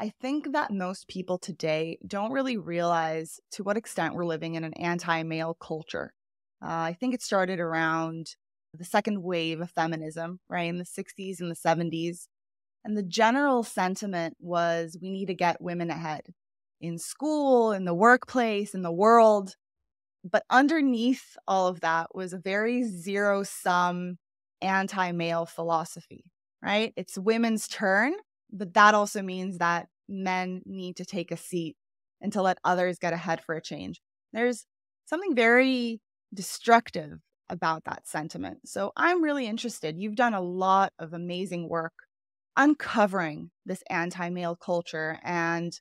I think that most people today don't really realize to what extent we're living in an anti-male culture. I think it started around the second wave of feminism, right, in the 60s and the 70s. And the general sentiment was we need to get women ahead in school, in the workplace, in the world. But underneath all of that was a very zero-sum anti-male philosophy, right? It's women's turn, but that also means that men need to take a seat and to let others get ahead for a change. There's something very destructive about that sentiment. So I'm really interested. You've done a lot of amazing work uncovering this anti-male culture and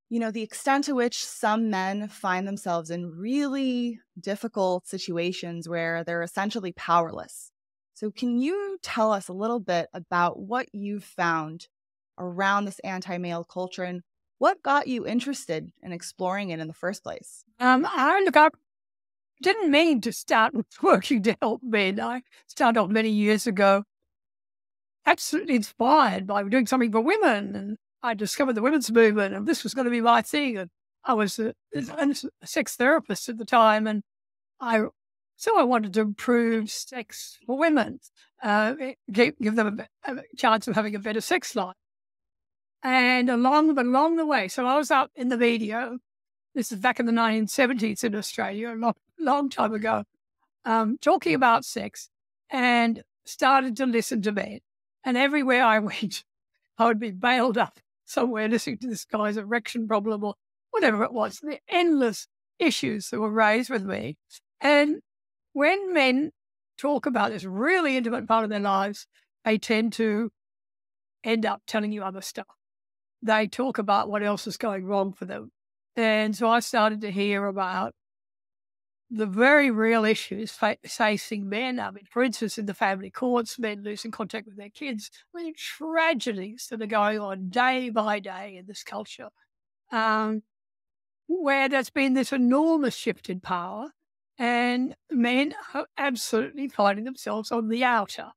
the extent to which some men find themselves in really difficult situations where they're essentially powerless. So can you tell us a little bit about what you've found around this anti-male culture and what got you interested in exploring it in the first place? I didn't mean to start working to help men. I started off many years ago, absolutely inspired by doing something for women, and I discovered the women's movement, and this was going to be my thing. And I was a sex therapist at the time, and I wanted to improve sex for women, give them a chance of having a better sex life. And along the way, so I was out in the media. This is back in the 1970s in Australia, a long time ago, talking about sex, and started to listen to men. And everywhere I went, I would be bailed up somewhere listening to this guy's erection problem or whatever it was. The endless issues that were raised with me. And when men talk about this really intimate part of their lives, they tend to end up telling you other stuff. They talk about what else is going wrong for them. And so I started to hear about the very real issues facing men. I mean, for instance, in the family courts, men losing contact with their kids. I mean, tragedies that are going on day by day in this culture, where there's been this enormous shift in power and men are absolutely finding themselves on the outer.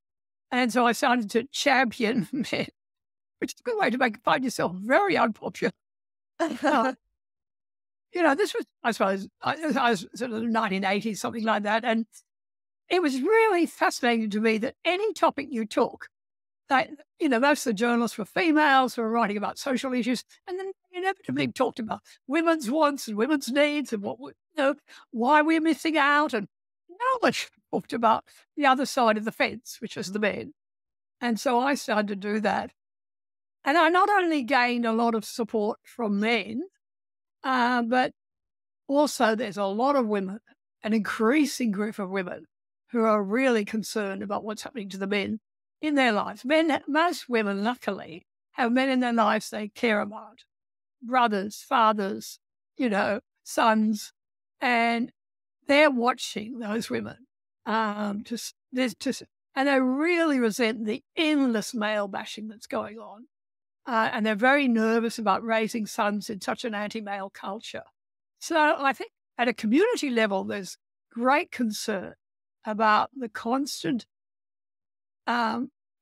And so I started to champion men, which is a good way to find yourself very unpopular. This was, I suppose, I was sort of the 1980s, something like that. And it was really fascinating to me that any topic you took, that, most of the journalists were females who were writing about social issues, and then inevitably talked about women's wants and women's needs and why we're missing out. And no one talked about the other side of the fence, which was the men. And so I started to do that. And I not only gained a lot of support from men, but also there's a lot of women, an increasing group of women who are really concerned about what's happening to the men in their lives. Most women, luckily, have men in their lives they care about, brothers, fathers, sons, and they're watching those women. And they really resent the endless male bashing that's going on. And they're very nervous about raising sons in such an anti-male culture. So I think at a community level, there's great concern about the constant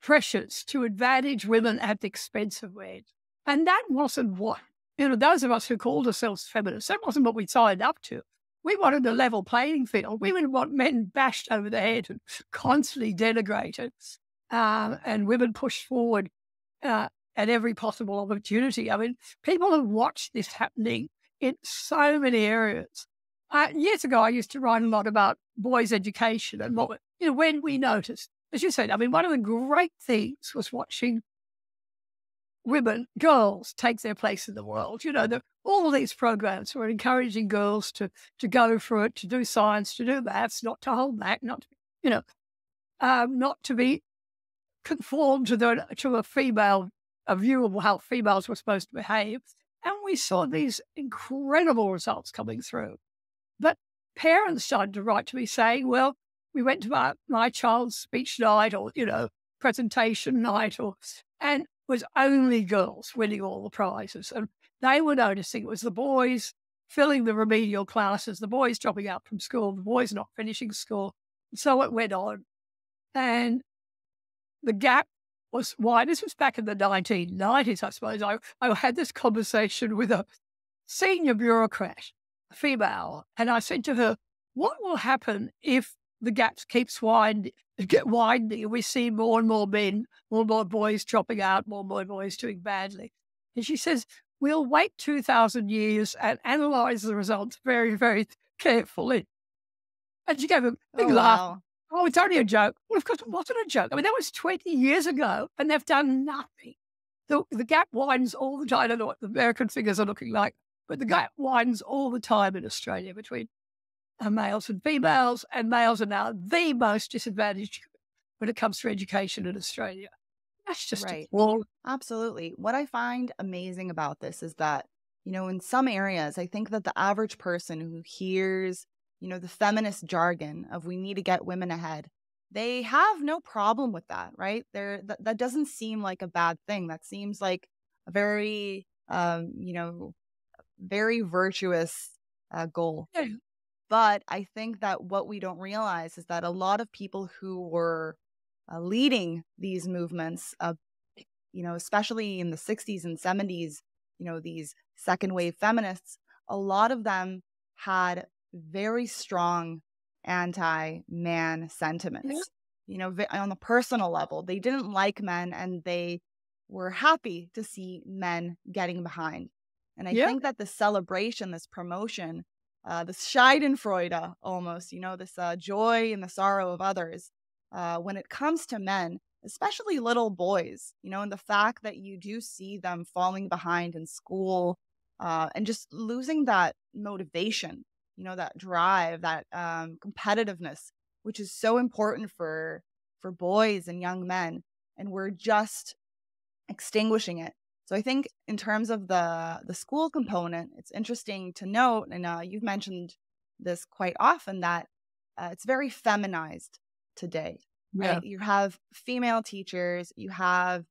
pressures to advantage women at the expense of men. And that wasn't what, those of us who called ourselves feminists, that wasn't what we signed up to. We wanted a level playing field. We didn't want men bashed over the head and constantly denigrated, and women pushed forward at every possible opportunity. I mean, people have watched this happening in so many areas. Years ago, I used to write a lot about boys' education and when we noticed, as you said, I mean, one of the great things was watching girls take their place in the world. All these programs were encouraging girls to go for it, to do science, to do maths, not to hold back, not to be conformed to a female a view of how females were supposed to behave. And we saw these incredible results coming through. But parents started to write to me saying, well, we went to my child's speech night or, presentation night, and it was only girls winning all the prizes. And they were noticing it was the boys filling the remedial classes, the boys dropping out from school, the boys not finishing school. So it went on. And the gap was why this was back in the 1990s, I suppose. I had this conversation with a senior bureaucrat, a female, and I said to her, what will happen if the gap keeps widening and we see more and more men, more and more boys dropping out, more and more boys doing badly? And she says, we'll wait 2,000 years and analyse the results very, very carefully. And she gave a big laugh. Wow. Oh, it's only a joke. Well, of course, it wasn't a joke. I mean, that was 20 years ago, and they've done nothing. The gap widens all the time. I don't know what the American figures are looking like, but the gap widens all the time in Australia between males and females, and males are now the most disadvantaged when it comes to education in Australia. That's just Right. appalling. Absolutely. What I find amazing about this is that, in some areas, I think that the average person who hears, the feminist jargon of we need to get women ahead, they have no problem with that, right? That doesn't seem like a bad thing. That seems like a very, very virtuous goal. Yeah. But I think that what we don't realize is that a lot of people who were leading these movements, especially in the 60s and 70s, these second wave feminists, a lot of them had very strong anti-man sentiments. On the personal level, they didn't like men and they were happy to see men getting behind. And I think that the celebration, this promotion, this Schadenfreude almost, this joy in the sorrow of others, when it comes to men, especially little boys, and the fact that you do see them falling behind in school and just losing that motivation, that drive, that competitiveness, which is so important for boys and young men. And we're just extinguishing it. So I think in terms of the school component, it's interesting to note, and you've mentioned this quite often, that it's very feminized today. Right? Yeah. You have female teachers, you have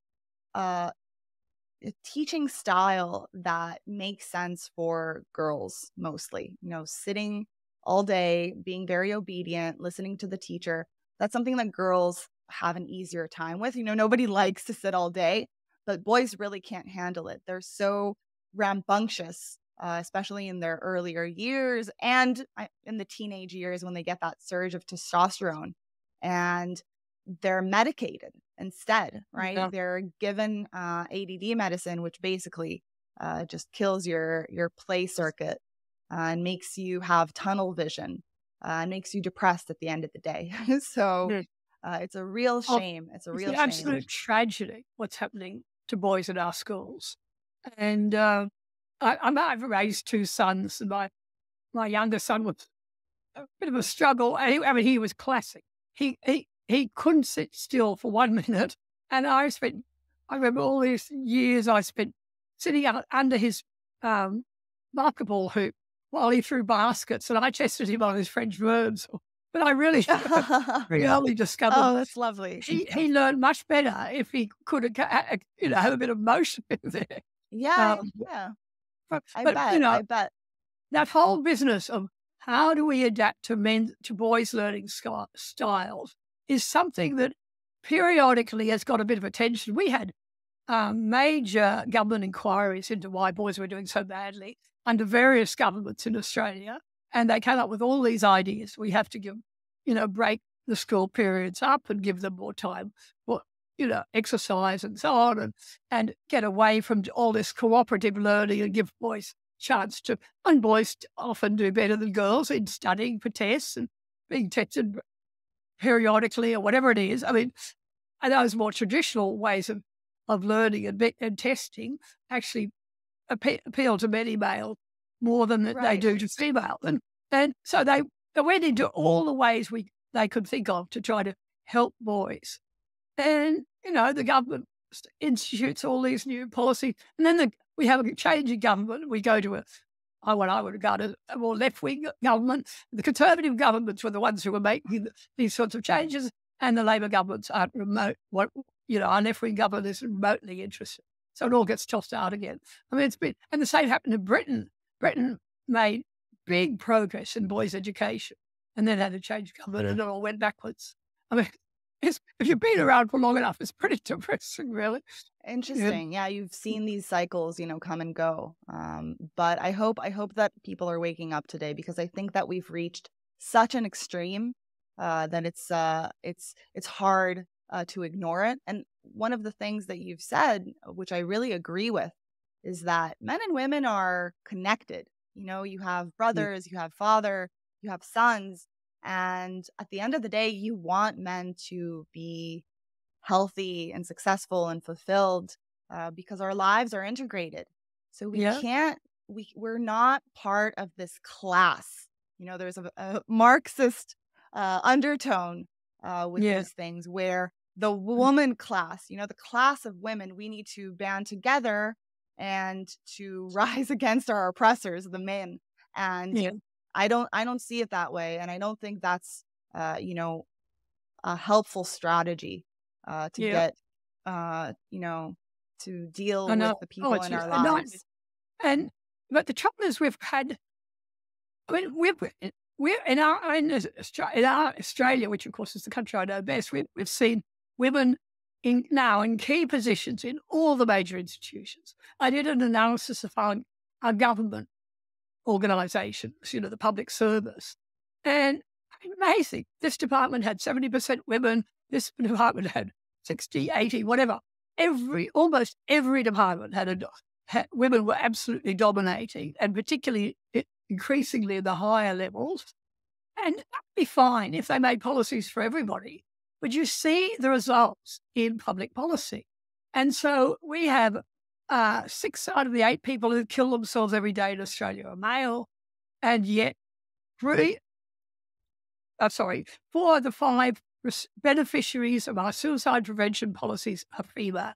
a teaching style that makes sense for girls mostly, sitting all day, being very obedient, listening to the teacher. That's something that girls have an easier time with. Nobody likes to sit all day, but boys really can't handle it. They're so rambunctious, especially in their earlier years and in the teenage years when they get that surge of testosterone. And they're medicated instead, right? Yeah. They're given ADD medicine, which basically just kills your play circuit and makes you have tunnel vision and makes you depressed at the end of the day. So it's a real shame. It's a real shame. Absolute tragedy what's happening to boys in our schools. And I've raised two sons, and my younger son was a bit of a struggle. I mean, he was classic. He couldn't sit still for 1 minute. And I remember all these years I spent sitting under his basketball hoop while he threw baskets, and I tested him on his French verbs. But I really early discovered. Oh, that's lovely. He learned much better if he could have a bit of motion there. Yeah, yeah. I bet. That whole business of how do we adapt to boys' learning styles is something that periodically has got a bit of attention. We had major government inquiries into why boys were doing so badly under various governments in Australia, and they came up with all these ideas. We have to give, break the school periods up and give them more time for, exercise and so on, and get away from all this cooperative learning and give boys chance to, and boys often do better than girls in studying for tests and being tested periodically or whatever it is. I mean, and those more traditional ways of learning and testing actually appeal to many males more than they do to female. And so they went into all the ways they could think of to try to help boys. And, the government institutes all these new policies. And then we have a change in government. We go to what I would regard as a more left-wing government. The Conservative governments were the ones who were making these sorts of changes, and the Labor governments aren't remote. Our left-wing government is remotely interested. So it all gets tossed out again. I mean, and the same happened in Britain. Britain made big progress in boys' education and then had to change government and it all went backwards. I mean, if you've been around for long enough, it's pretty depressing, really. Interesting. Yeah, you've seen these cycles, come and go. But I hope that people are waking up today, because I think that we've reached such an extreme that it's hard to ignore it. And one of the things that you've said, which I really agree with, is that men and women are connected. You have Yeah. brothers, you have father, you have sons, and at the end of the day, you want men to be healthy and successful and fulfilled, because our lives are integrated. So we Yeah. can't, we're not part of this class. There's a Marxist undertone with Yeah. these things, where the woman class, the class of women, we need to band together and to rise against our oppressors, the men. And Yeah. I don't see it that way, and I don't think that's a helpful strategy to Yeah. get, to I deal with know. the Oh, people it's in our a nightmare. lives. And but the trouble is, we've had. I mean, we're in our Australia, which of course is the country I know best. We've seen women in key positions in all the major institutions. I did an analysis of our government organisations, the public service, and amazing. This department had 70% women. This department had 60, 80, whatever. Almost every department had women were absolutely dominating, and particularly increasingly in the higher levels. And that'd be fine if they made policies for everybody. But you see the results in public policy. And so we have 6 out of the 8 people who kill themselves every day in Australia are male, and yet 4 of the 5 beneficiaries of our suicide prevention policies are female.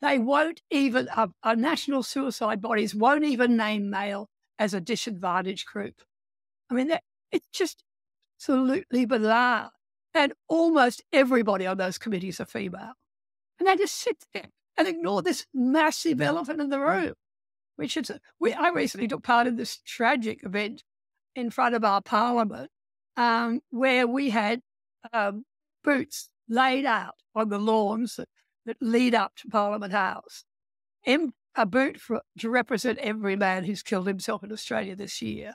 They won't even, our national suicide bodies won't even name male as a disadvantaged group. I mean, it's just absolutely bizarre. And almost everybody on those committees are female. And they just sit there and ignore this massive elephant in the room, which is, I recently took part in this tragic event in front of our parliament, where we had boots laid out on the lawns that lead up to Parliament House. A boot to represent every man who's killed himself in Australia this year,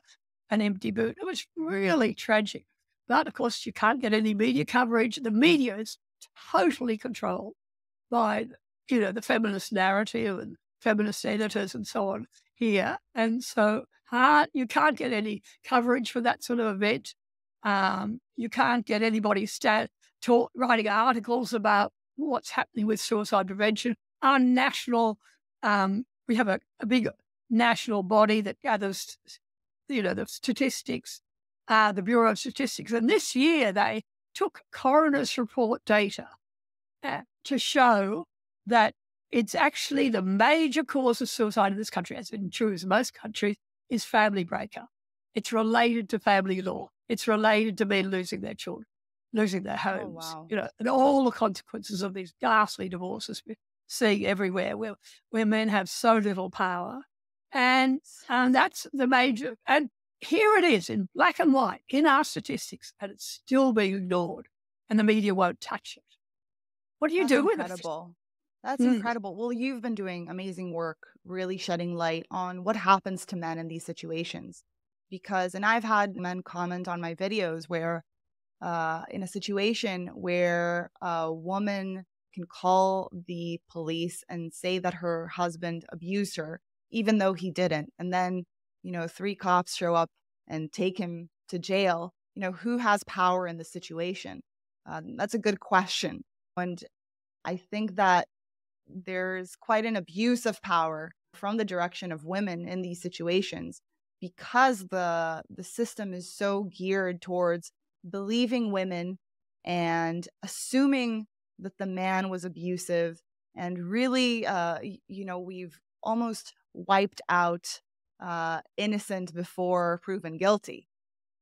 an empty boot. It was really tragic. But of course, you can't get any media coverage. The media is totally controlled by, the feminist narrative and feminist editors and so on here. And so you can't get any coverage for that sort of event. You can't get anybody writing articles about what's happening with suicide prevention. Our national, we have a big national body that gathers, the statistics, the Bureau of Statistics. And this year they took coroner's report data to show that it's actually the major cause of suicide in this country, as in true as most countries, is family breakup. It's related to family law. It's related to men losing their children, losing their homes, Oh, wow. and all the consequences of these ghastly divorces we're seeing everywhere, where men have so little power. And that's the major. And here it is in black and white in our statistics, and it's still being ignored, and the media won't touch it. What do you That's do with incredible. That's it? incredible. Well, you've been doing amazing work, really shedding light on what happens to men in these situations. And I've had men comment on my videos where, in a situation where a woman can call the police and say that her husband abused her, even though he didn't. And then, 3 cops show up and take him to jail. Who has power in the situation? That's a good question. And I think that there's quite an abuse of power from the direction of women in these situations, because the system is so geared towards believing women and assuming that the man was abusive. And really, we've almost wiped out innocent before proven guilty,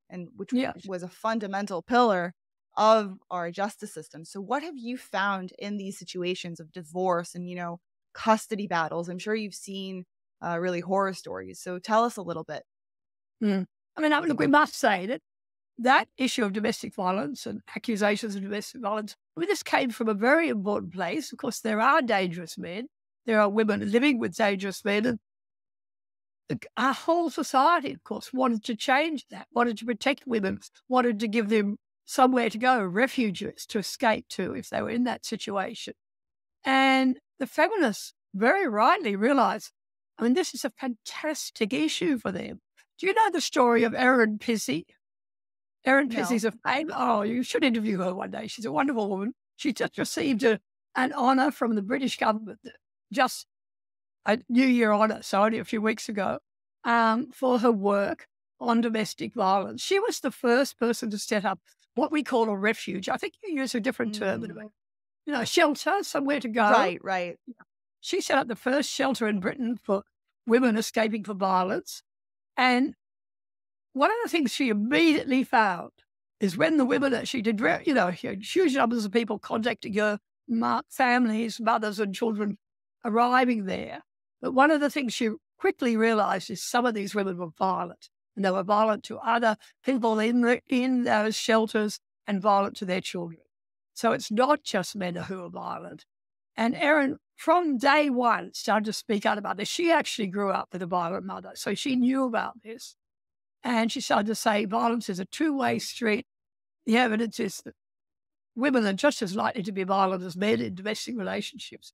and which Yeah. was a fundamental pillar of our justice system. So what have you found in these situations of divorce and, custody battles? I'm sure you've seen really horror stories. So tell us a little bit. I mean, look, we must say that issue of domestic violence and accusations of domestic violence I mean, this came from a very important place. Of course, there are dangerous men. There are women living with dangerous men. And our whole society, of course, wanted to change that, wanted to protect women, wanted to give them somewhere to go, refuges to escape to if they were in that situation. And the feminists very rightly realized, I mean, this is a fantastic issue for them. Do you know the story of Erin Pizzey? Erin Pizzey's a famous, oh, you should interview her one day. She's a wonderful woman. She just received an honour from the British government, just a New Year honour, so only a few weeks ago, for her work on domestic violence. She was the first person to set up what we call a refuge. I think you use a different term, a shelter, somewhere to go. Right. She set up the first shelter in Britain for women escaping from violence. And one of the things she immediately found is when the women that she did, she had huge numbers of people contacting her, families, mothers and children arriving there. But one of the things she quickly realized is some of these women were violent. And they were violent to other people in those shelters and violent to their children. So it's not just men who are violent. And Erin, from day one, started to speak out about this. She actually grew up with a violent mother, so she knew about this. And she started to say violence is a two-way street. The evidence is that women are just as likely to be violent as men in domestic relationships.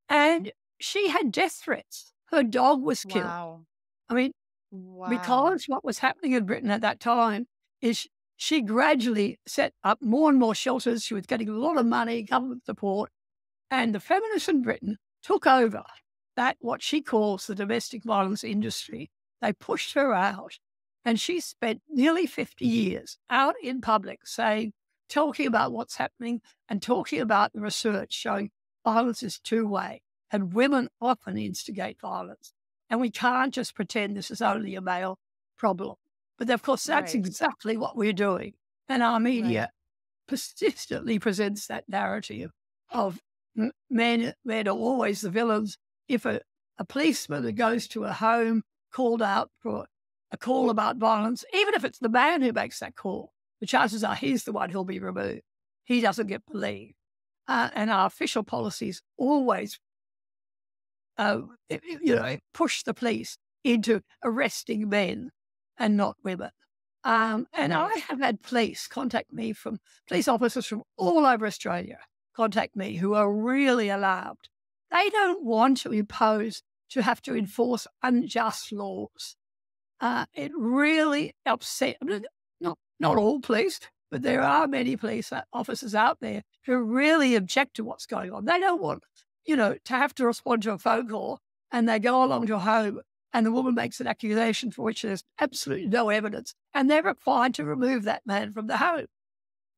And she had death threats. Her dog was killed. Wow. I mean, because what was happening in Britain at that time is she gradually set up more and more shelters. She was getting a lot of money, government support. And the feminists in Britain took over that, what she calls the domestic violence industry. They pushed her out. And she spent nearly 50 years out in public talking about what's happening and talking about the research showing violence is two-way and women often instigate violence. And we can't just pretend this is only a male problem. But of course, that's exactly what we're doing. And our media persistently presents that narrative of men are always the villains. If a policeman that goes to a home called out for a call about violence, even if it's the man who makes that call, the chances are he's the one who'll be removed. He doesn't get believed. And our official policies always push the police into arresting men and not women. And I have had police officers from all over Australia contact me who are really alarmed. They don't want to have to enforce unjust laws. It really upset, not all police, but there are many police officers out there who really object to what's going on. They don't want, to have to respond to a phone call and they go along to a home and the woman makes an accusation for which there's absolutely no evidence and they're required to remove that man from the home.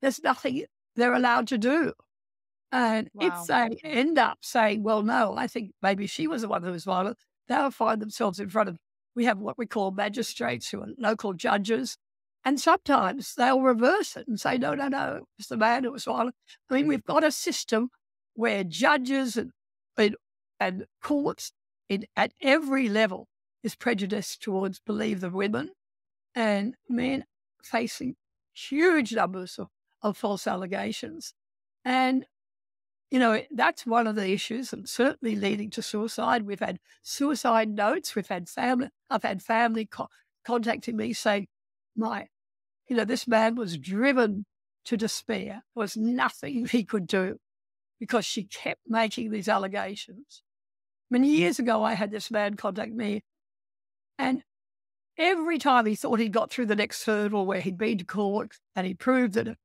There's nothing they're allowed to do. And if they end up saying, well, no, I think maybe she was the one who was violent, they'll find themselves in front of, we have what we call magistrates who are local judges. And sometimes they'll reverse it and say, no, it's the man who was violent. I mean, we've got a system where judges and courts at every level is prejudiced towards believe the women and men facing huge numbers of false allegations. And that's one of the issues and certainly leading to suicide. We've had suicide notes. I've had family contacting me saying, this man was driven to despair. There was nothing he could do because she kept making these allegations. Many years ago, I had this man contact me and every time he thought he'd got through the next hurdle where he'd been to court and he proved that,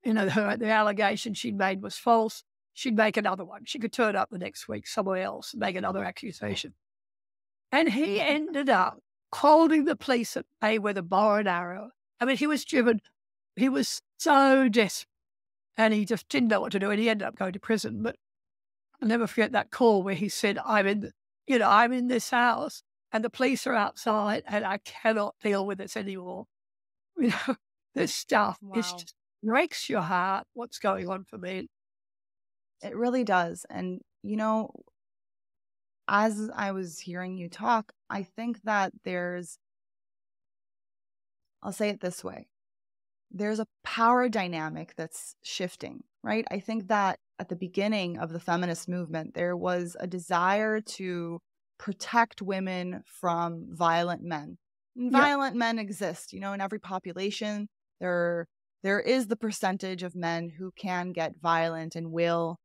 the allegation she'd made was false, she'd make another one. She could turn up the next week somewhere else and make another accusation. And he ended up holding the police at bay with a bow and arrow. I mean, he was so desperate and he just didn't know what to do and he ended up going to prison. But I'll never forget that call where he said, I'm in this house and the police are outside and I cannot deal with this anymore. This stuff, it just breaks your heart, what's going on for me. It really does. And, as I was hearing you talk, I think that I'll say it this way, there's a power dynamic that's shifting right? I think that at the beginning of the feminist movement, there was a desire to protect women from violent men. And Yeah. violent men exist, in every population. There is the percentage of men who can get violent and will,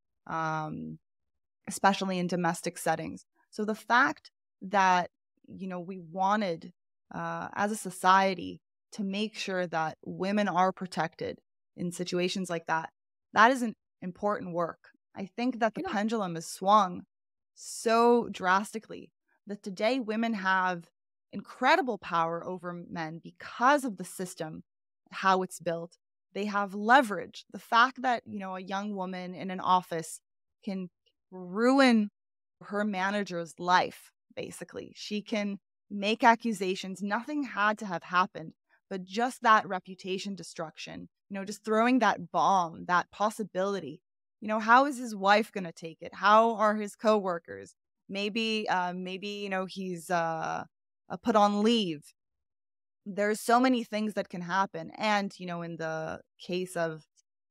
especially in domestic settings. So the fact that, we wanted as a society to make sure that women are protected in situations like that, that is an important work. I think that the Yeah. pendulum has swung so drastically that today women have incredible power over men because of the system, how it's built. They have leverage. The fact that, a young woman in an office can ruin her manager's life, basically. She can make accusations. Nothing had to have happened, but just that reputation destruction, just throwing that bomb, that possibility. How is his wife going to take it? How are his coworkers? Maybe, he's put on leave. There's so many things that can happen. And, in the case of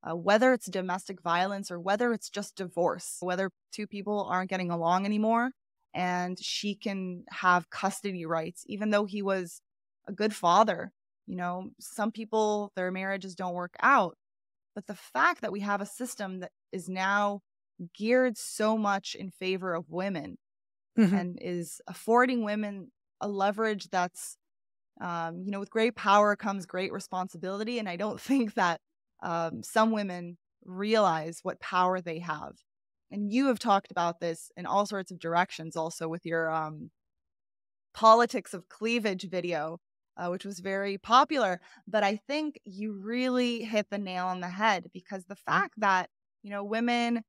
whether it's domestic violence or whether it's just divorce, whether two people aren't getting along anymore and she can have custody rights, even though he was a good father. Some people, their marriages don't work out. But the fact that we have a system that is now geared so much in favor of women and is affording women a leverage that's, with great power comes great responsibility. And I don't think that some women realize what power they have. And you have talked about this in all sorts of directions also with your politics of cleavage video, which was very popular. But I think you really hit the nail on the head, because the fact that, women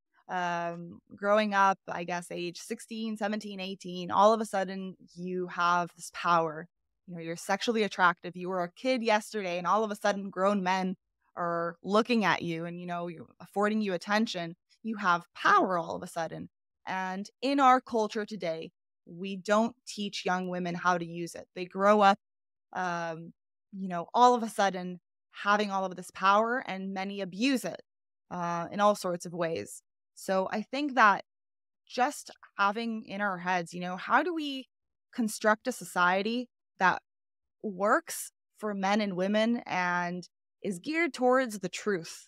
growing up, I guess, age 16, 17, 18, all of a sudden you have this power. You're sexually attractive. You were a kid yesterday, and all of a sudden grown men are looking at you and, you're affording you attention. You have power all of a sudden. And in our culture today, we don't teach young women how to use it. They grow up, all of a sudden having all of this power, and many abuse it in all sorts of ways. So I think that just having in our heads, how do we construct a society that works for men and women and is geared towards the truth,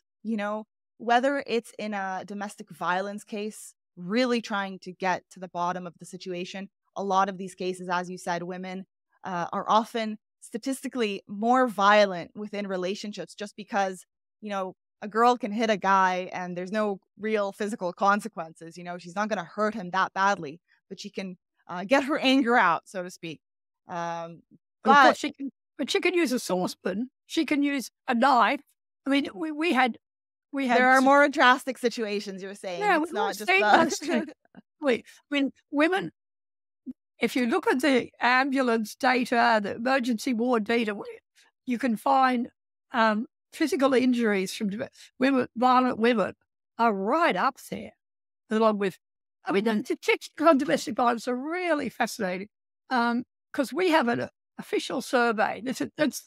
whether it's in a domestic violence case, really trying to get to the bottom of the situation. A lot of these cases, as you said, women are often statistically more violent within relationships just because, a girl can hit a guy and there's no real physical consequences. She's not going to hurt him that badly, but she can get her anger out, so to speak. But of course, she can use a saucepan. She can use a knife. I mean, we had. There are more drastic situations. You're saying, yeah, it's not just I mean, women. If you look at the ambulance data, the emergency ward data, you can find physical injuries from women, violent women, are right up there, along with. I mean, the statistics on domestic violence are really fascinating because we have an official survey. That's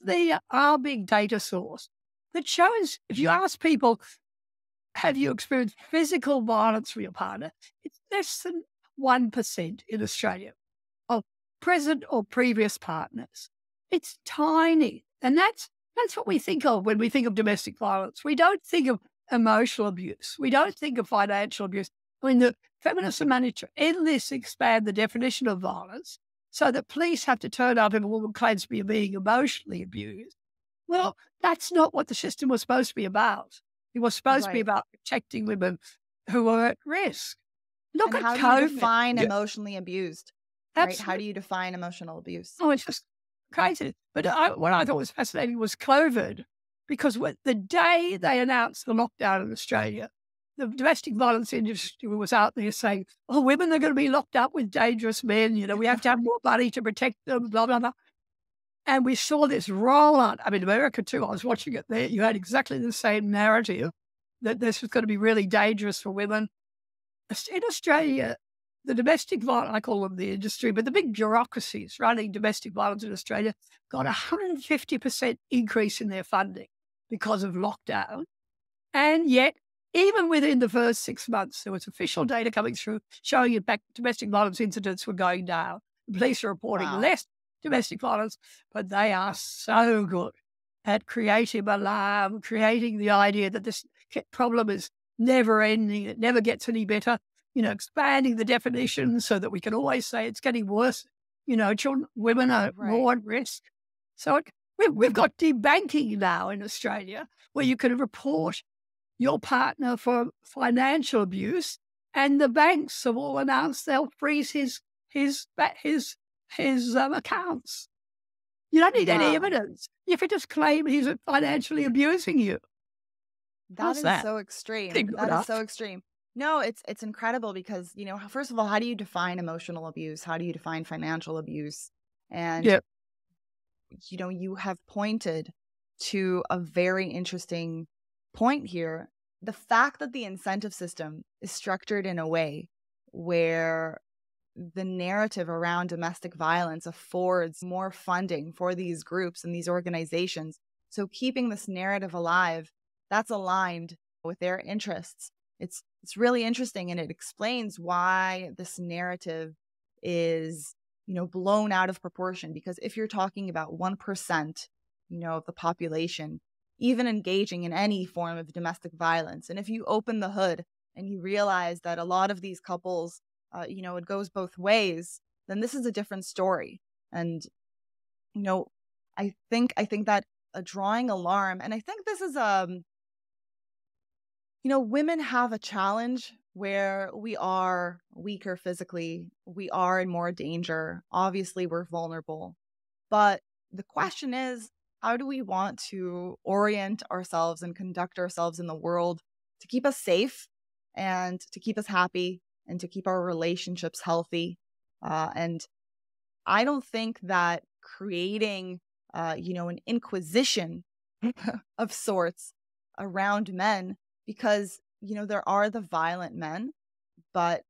our big data source that shows, if you ask people, have you experienced physical violence from your partner? It's less than 1% in Australia of present or previous partners. It's tiny. And that's what we think of when we think of domestic violence. We don't think of emotional abuse. We don't think of financial abuse. I mean, the feminists have managed to endlessly expand the definition of violence so that police have to turn up if a woman claims to be being emotionally abused. Well, that's not what the system was supposed to be about. It was supposed to be about protecting women who are at risk. Look at how COVID. do you define emotionally abused? Right? How do you define emotional abuse? Oh, it's just crazy. But what I thought was fascinating was COVID, because the day they announced the lockdown in Australia, the domestic violence industry was out there saying, oh, women are going to be locked up with dangerous men. We have to have more money to protect them, blah, blah, blah. And we saw this roll on. I mean, America too, I was watching it there. You had exactly the same narrative that this was going to be really dangerous for women. In Australia, the domestic violence, I call them the industry, but the big bureaucracies running domestic violence in Australia got 150% increase in their funding because of lockdown. And yet even within the first 6 months, there was official data coming through showing in fact domestic violence incidents were going down. The police are reporting Wow. less domestic violence, but they are so good at creating alarm, creating the idea that this problem is never ending, it never gets any better, expanding the definition so that we can always say it's getting worse. Children, women are more at risk. So we've got debanking now in Australia where you can report your partner for financial abuse, and the banks have all announced they'll freeze his accounts. You don't need any evidence. You can just claim he's financially abusing you. That is so extreme. That is so extreme. No, it's incredible because, first of all, how do you define emotional abuse? How do you define financial abuse? And, you have pointed to a very interesting point here. The fact that the incentive system is structured in a way where the narrative around domestic violence affords more funding for these groups and these organizations. So keeping this narrative alive, that's aligned with their interests. It's really interesting, and it explains why this narrative is, blown out of proportion. Because if you're talking about 1%, of the population, even engaging in any form of domestic violence, and if you open the hood and you realize that a lot of these couples, it goes both ways, then this is a different story. And, I think that a drawing alarm, and I think this is women have a challenge where we are weaker physically, we are in more danger. Obviously, we're vulnerable. But the question is, how do we want to orient ourselves and conduct ourselves in the world to keep us safe and to keep us happy and to keep our relationships healthy? And I don't think that creating, an inquisition of sorts around men, because, there are the violent men, but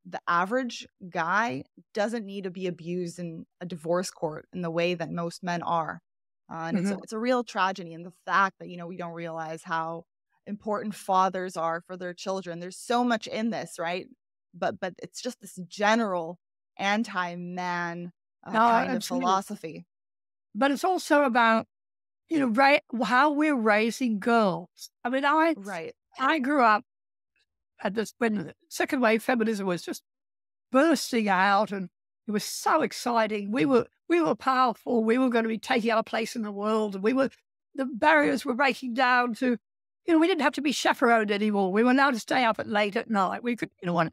the average guy doesn't need to be abused in a divorce court in the way that most men are. And it's a real tragedy. And the fact that, we don't realize how important fathers are for their children. There's so much in this, right? But it's just this general anti-man kind of philosophy. But it's also about, how we're raising girls. I mean, I grew up at this when second wave feminism was just bursting out, and it was so exciting. We were powerful. We were going to be taking our place in the world, and the barriers were breaking down to, we didn't have to be chaperoned anymore. We were allowed to stay up late at night. We could, and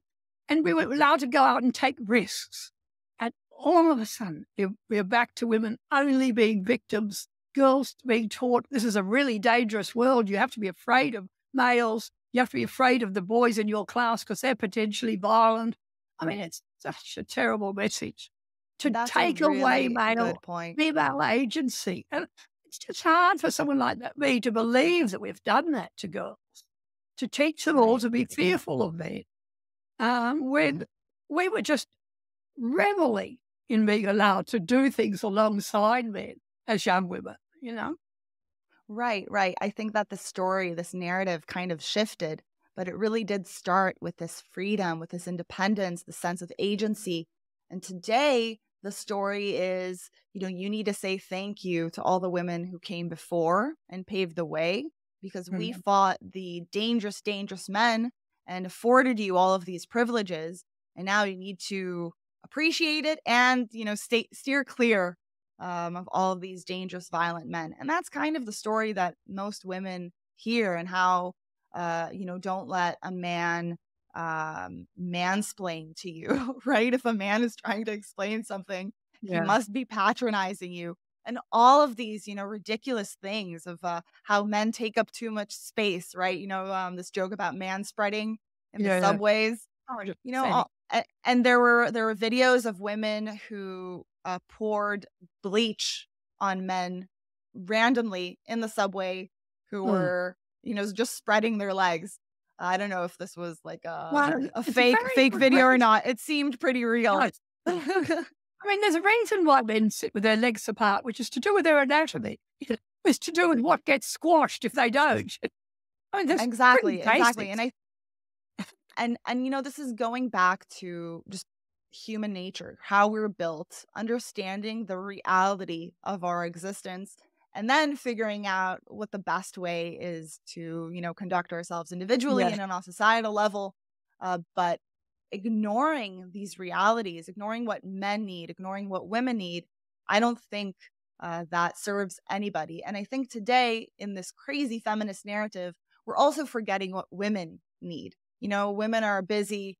we were allowed to go out and take risks. And all of a sudden, we're back to women only being victims, girls being taught this is a really dangerous world. You have to be afraid of males. You have to be afraid of the boys in your class because they're potentially violent. I mean, it's such a terrible message to take away female agency. And it's just hard for someone like me to believe that we've done that to girls, to teach them all to be fearful of men. When we were just reveling in being allowed to do things alongside men as young women, Right. I think that this narrative kind of shifted, but it really did start with this freedom, with this independence, the sense of agency. And today, the story is, you need to say thank you to all the women who came before and paved the way, because we fought the dangerous, dangerous men and afforded you all of these privileges. And now you need to appreciate it and, steer clear of all of these dangerous, violent men. And that's kind of the story that most women hear, and how, don't let a man mansplain to you, right? If a man is trying to explain something, he must be patronizing you. And all of these, ridiculous things of how men take up too much space, right? This joke about man spreading in the subways, and there were videos of women who poured bleach on men randomly in the subway who were, just spreading their legs. I don't know if this was like a fake video or not. It seemed pretty real. I mean, there's a reason why men sit with their legs apart, which is to do with their anatomy. It's to do with what gets squashed if they don't. I mean, that's pretty Exactly, exactly. basic. And this is going back to just human nature, how we're built, understanding the reality of our existence, and then figuring out what the best way is to, conduct ourselves individually Yes. and on a societal level. But ignoring these realities, ignoring what men need, ignoring what women need, I don't think that serves anybody. And I think today, in this crazy feminist narrative, we're also forgetting what women need. Women are busy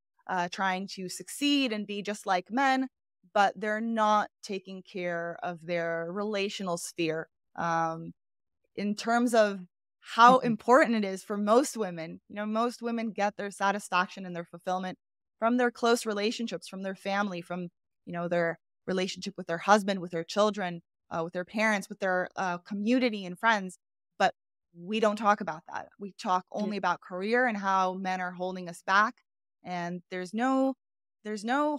trying to succeed and be just like men, but they're not taking care of their relational sphere. In terms of how Mhm. important it is for most women, most women get their satisfaction and their fulfillment from their close relationships, from their family, from, their relationship with their husband, with their children, with their parents, with their community and friends. But we don't talk about that. We talk Yeah. only about career and how men are holding us back. And there's no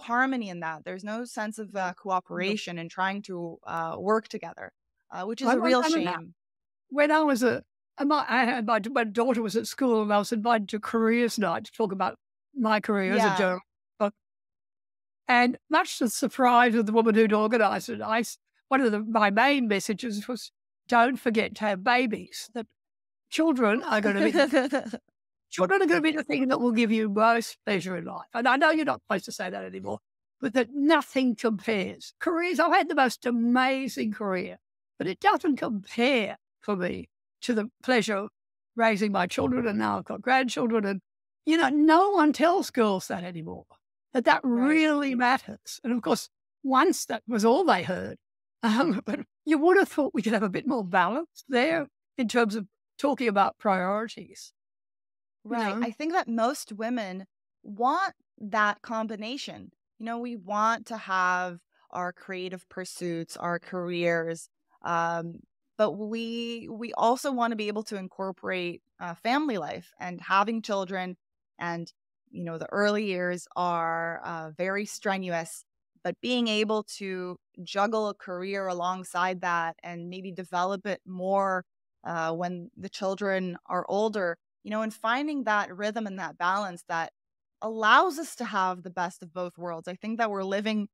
harmony in that. There's no sense of No. cooperation and trying to work together, which is I a real don't know. shame. When I was I had my daughter was at school and I was invited to careers night to talk about my career as a Yeah. journalist. And much to the surprise of the woman who'd organised it, one of my main messages was, don't forget to have babies. That children are going to be children are going to be the thing that will give you most pleasure in life. And I know you're not supposed to say that anymore, but that nothing compares. Careers, I've had the most amazing career, but it doesn't compare for me to the pleasure of raising my children. And now I've got grandchildren. And, no one tells girls that anymore, that Right. really matters. And of course, once that was all they heard. But you would have thought we could have a bit more balance there in terms of talking about priorities. Right. I think that most women want that combination. We want to have our creative pursuits, our careers, um, but we also want to be able to incorporate family life and having children. And the early years are very strenuous, but being able to juggle a career alongside that and maybe develop it more when the children are older, and finding that rhythm and that balance that allows us to have the best of both worlds. I think that we're living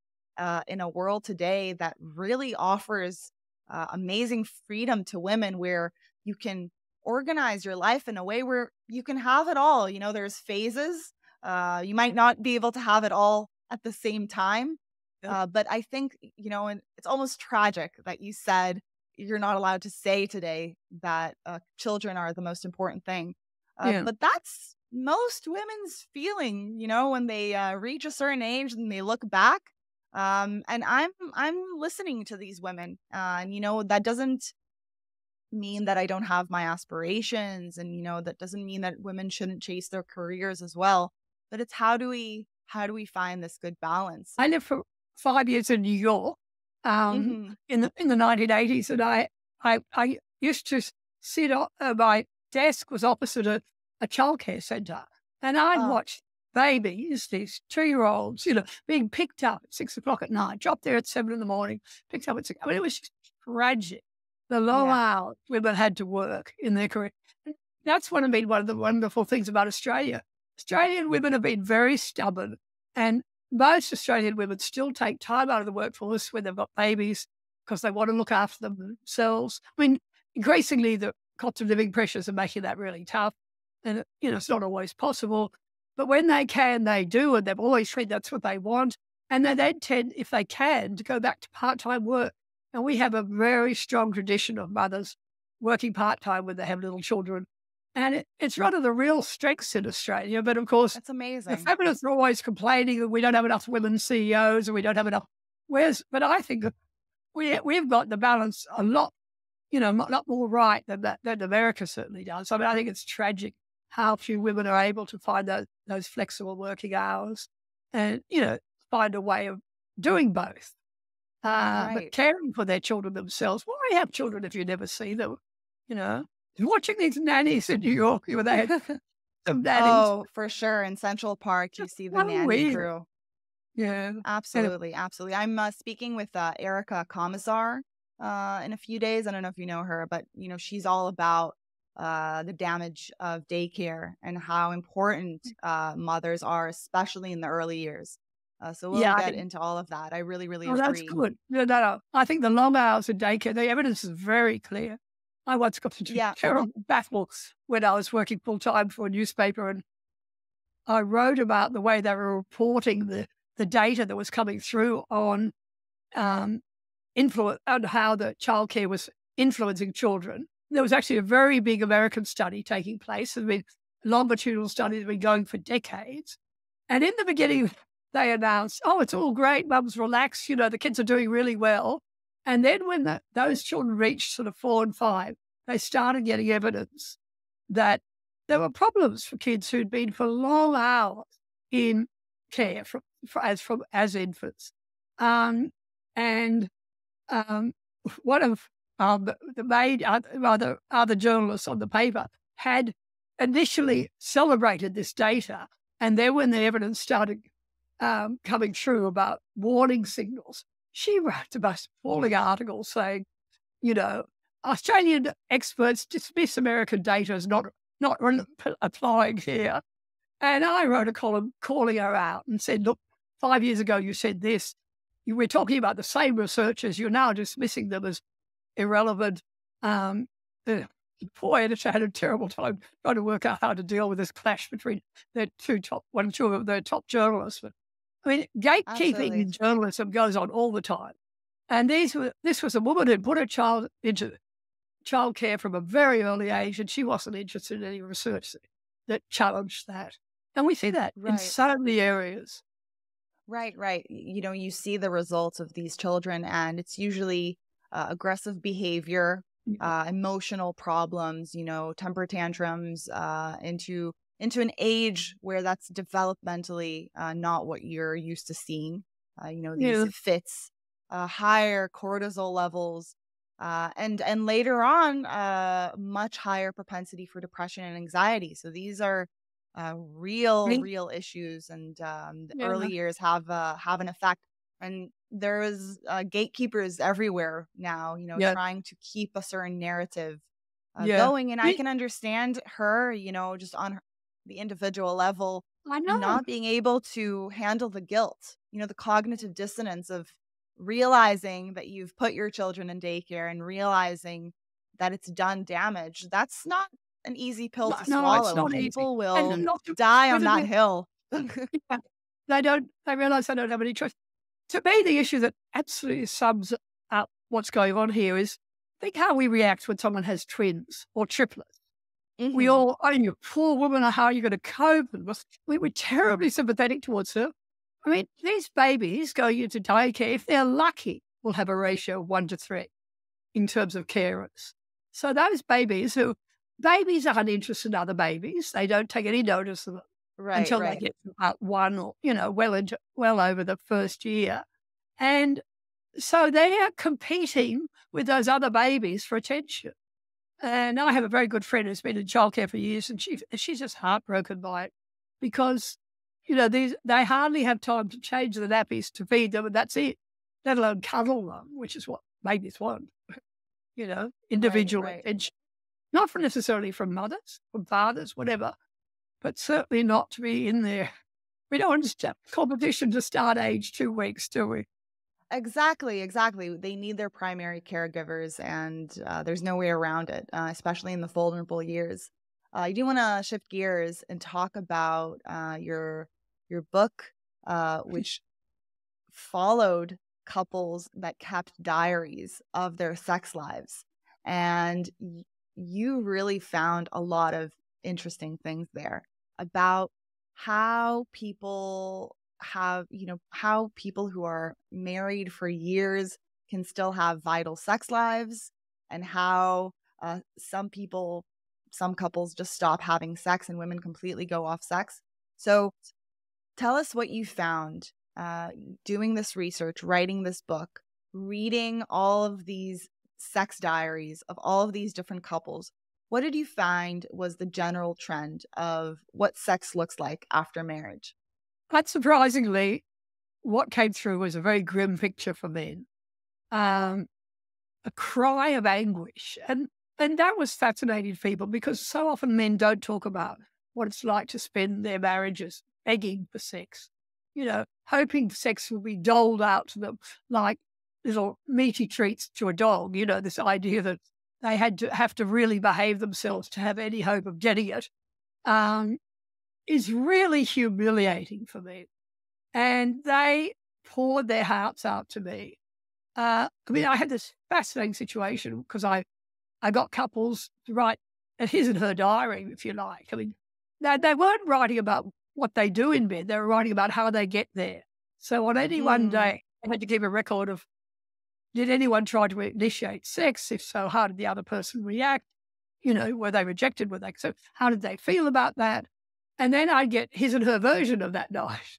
in a world today that really offers amazing freedom to women where you can organize your life in a way where you can have it all. There's phases. You might not be able to have it all at the same time. Yep. But I think, and it's almost tragic that you said you're not allowed to say today that children are the most important thing. Yeah. But that's most women's feeling, when they reach a certain age and they look back. And I'm listening to these women, and that doesn't mean that I don't have my aspirations, and that doesn't mean that women shouldn't chase their careers as well. But it's how do we find this good balance? I lived for 5 years in New York, Hmm. in the 1980s, and I used to sit on my desk was opposite a childcare centre, and I'd Oh, watch babies, these 2-year-olds, being picked up at 6 o'clock at night, dropped there at 7 in the morning, picked up at 6. I mean, it was just tragic. The long yeah, hours women had to work in their career. And that's one of the wonderful things about Australia. Australian women have been very stubborn, and most Australian women still take time out of the workforce when they've got babies because they want to look after them themselves. I mean, increasingly the cost of living pressures are making that really tough. And, it's not always possible. But when they can, they do. And they've always said that's what they want. And they then tend, if they can, to go back to part-time work. And we have a very strong tradition of mothers working part-time when they have little children. And it's one of the real strengths in Australia. But of course, that's the amazing. feminists are always complaining that we don't have enough women CEOs or we don't have enough. But I think that we've got the balance a lot, a lot more right than America certainly does. I mean, I think it's tragic how few women are able to find those flexible working hours and, find a way of doing both. But Right. caring for their children themselves. Why have children if you never see them? You know, watching these nannies in New York, they had some nannies. Oh, for sure. In Central Park, you Just see the so nanny weird. crew. Yeah. And Absolutely, absolutely. I'm speaking with Erica Commissar in a few days. I don't know if you know her, but she's all about the damage of daycare and how important mothers are, especially in the early years. So we'll Yeah, I get think, into all of that. I really, really oh, that's agree. good. No, no, no. I think the long hours of daycare, the evidence is very clear. I once got into Yeah. terrible battle when I was working full time for a newspaper, and I wrote about the way they were reporting the data that was coming through on influence on how the childcare was influencing children. There was actually a very big American study taking place. There's been longitudinal studies that have been going for decades. And in the beginning, they announced, "Oh, it's all great, mums, relax. You know, the kids are doing really well." And then when those children reached sort of 4 and 5, they started getting evidence that there were problems for kids who'd been for long hours in care as infants. And one of the main other journalists on the paper had initially celebrated this data, and then when the evidence started coming through about warning signals, she wrote the most appalling article saying, you know, Australian experts dismiss American data as not applying here. And I wrote a column calling her out and said, look, 5 years ago you said this. You were talking about the same researchers. You're now dismissing them as irrelevant. The poor editor had a terrible time trying to work out how to deal with this clash between their two of their top journalists. But I mean, gatekeeping Absolutely. in journalism goes on all the time. And this was a woman who put her child into childcare from a very early age, and she wasn't interested in any research that challenged that. And we see that in Right. so many areas. Right, right. You know, you see the results of these children, and it's usually aggressive behavior, emotional problems, you know, temper tantrums, into an age where that's developmentally not what you're used to seeing. You know, these fits, higher cortisol levels, and later on, much higher propensity for depression and anxiety. So these are real issues, and the early years have an effect. And there's gatekeepers everywhere now, you know, trying to keep a certain narrative going. And I can understand her, you know, just on the individual level, not being able to handle the guilt, you know, the cognitive dissonance of realizing that you've put your children in daycare and realizing that it's done damage. That's not an easy pill to swallow. It's not People easy. will And die on that hill. They realize they don't have any choice. To me, the issue that absolutely sums up what's going on here is think how we react when someone has twins or triplets. Mm-hmm. We all, oh, you poor woman, how are you going to cope? We were terribly sympathetic towards her. I mean, these babies going into daycare, if they're lucky, will have a ratio of 1 to 3 in terms of carers. So those babies aren't interested in other babies. They don't take any notice of them until they get to about 1 or, you know, well over the first year. And so they're competing with those other babies for attention. And I have a very good friend who's been in childcare for years, and she's just heartbroken by it because, you know, they hardly have time to change the nappies to feed them, and that's it, let alone cuddle them, which is what babies want, you know, individual attention. Not necessarily from mothers, from fathers, whatever, but certainly not to be in there. We don't understand competition to start age 2 weeks, do we? Exactly. They need their primary caregivers, and there's no way around it, especially in the vulnerable years. I do want to shift gears and talk about your book, which followed couples that kept diaries of their sex lives. And you really found a lot of interesting things there about how people who are married for years can still have vital sex lives, and how some couples just stop having sex and women completely go off sex. So tell us what you found doing this research, writing this book, reading all of these sex diaries of all of these different couples. What did you find was the general trend of what sex looks like after marriage? Quite surprisingly, what came through was a very grim picture for men. A cry of anguish. And And that was fascinating to people because so often men don't talk about what it's like to spend their marriages begging for sex, hoping sex will be doled out to them like little meaty treats to a dog, this idea that they have to really behave themselves to have any hope of getting it, is really humiliating for me. And they poured their hearts out to me. I had this fascinating situation because I got couples to write a his and her diary, if you like. They weren't writing about what they do in bed. They were writing about how they get there. So on any one day, I had to keep a record of, did anyone try to initiate sex? If so, how did the other person react? Were they rejected? So how did they feel about that? And then I'd get his and her version of that night.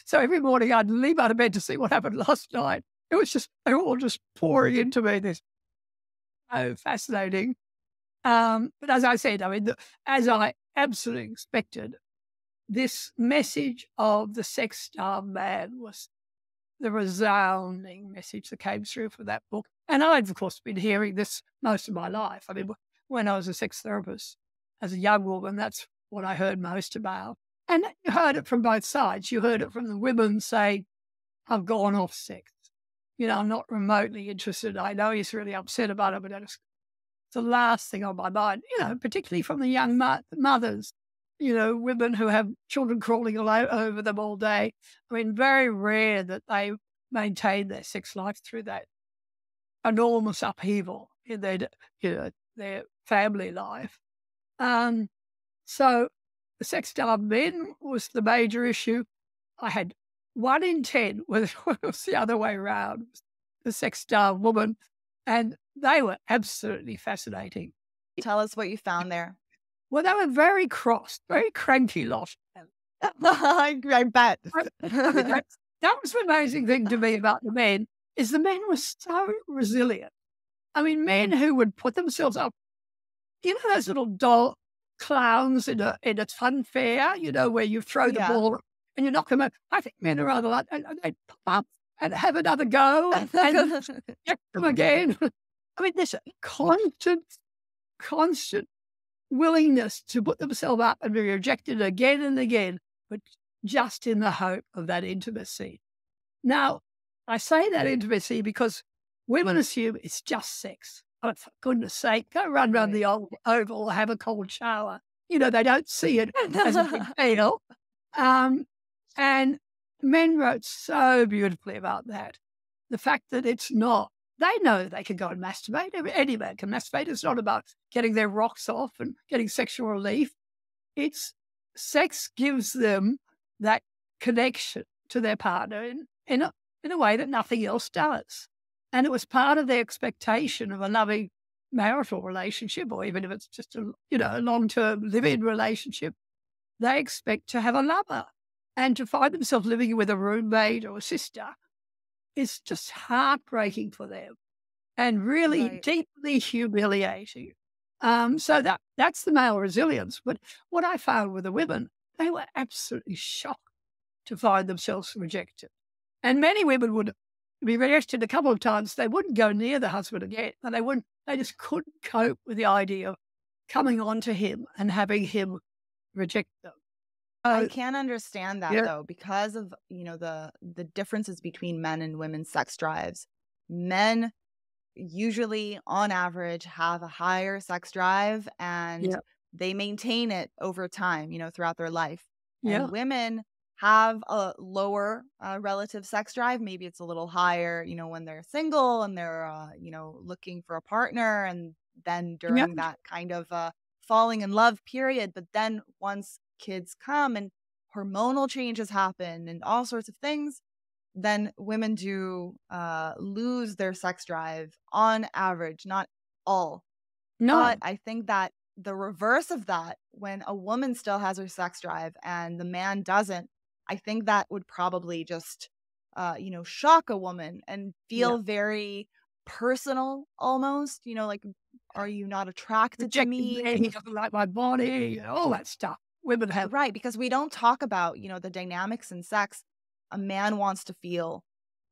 So every morning I'd leave out of bed to see what happened last night. It was just, they were all just pouring into me this. Oh, fascinating. But as I said, as I absolutely expected, this message of the sex-starved man was the resounding message that came through from that book. And I've, of course, been hearing this most of my life. When I was a sex therapist as a young woman, that's what I heard most about. And you heard it from both sides. You heard it from the women saying, I've gone off sex. I'm not remotely interested. I know he's really upset about it, but it's the last thing on my mind, particularly from the young mothers, women who have children crawling all over them all day. Very rare that they maintain their sex life through that enormous upheaval in their family life. So the sex-starved men was the major issue. I had 1 in 10 was the other way around, the sex-starved woman, and they were absolutely fascinating. Tell us what you found there. Well, they were very cross, very cranky lot. I bet. That was the amazing thing to me about the men, is the men were so resilient. Men who would put themselves up, those little doll clowns in a fun fair, where you throw the ball and you knock them out. I think men are rather like, they'd pop up and have another go and get them again. There's a constant willingness to put themselves up and be rejected again and again, but just in the hope of that intimacy. Now, I say that intimacy because women assume it's just sex. Oh, for goodness sake, go run around the old oval, have a cold shower. They don't see it as a big deal. And men wrote so beautifully about that. The fact that it's not. They know they can go and masturbate. Any man can masturbate. It's not about getting their rocks off and getting sexual relief. It's sex gives them that connection to their partner in a way that nothing else does. And it was part of their expectation of a loving marital relationship, or even if it's just a long-term live-in relationship, they expect to have a lover. And to find themselves living with a roommate or a sister is just heartbreaking for them and really deeply humiliating. So that's the male resilience. But what I found with the women, they were absolutely shocked to find themselves rejected. And many women would be rejected a couple of times. They wouldn't go near the husband again. And they just couldn't cope with the idea of coming on to him and having him reject them. I can understand that though, because of, the differences between men and women's sex drives. Men usually on average have a higher sex drive and they maintain it over time, throughout their life. And women have a lower relative sex drive. Maybe it's a little higher, when they're single and they're, looking for a partner, and then during that kind of falling in love period. But then once kids come and hormonal changes happen and all sorts of things, then women do lose their sex drive on average, not all. No. But I think that the reverse of that, when a woman still has her sex drive and the man doesn't, I think that would probably just, shock a woman and feel very personal almost, like, are you not attracted to me? He doesn't like my body, all that stuff. Women have. Right, because we don't talk about, the dynamics in sex. A man wants to feel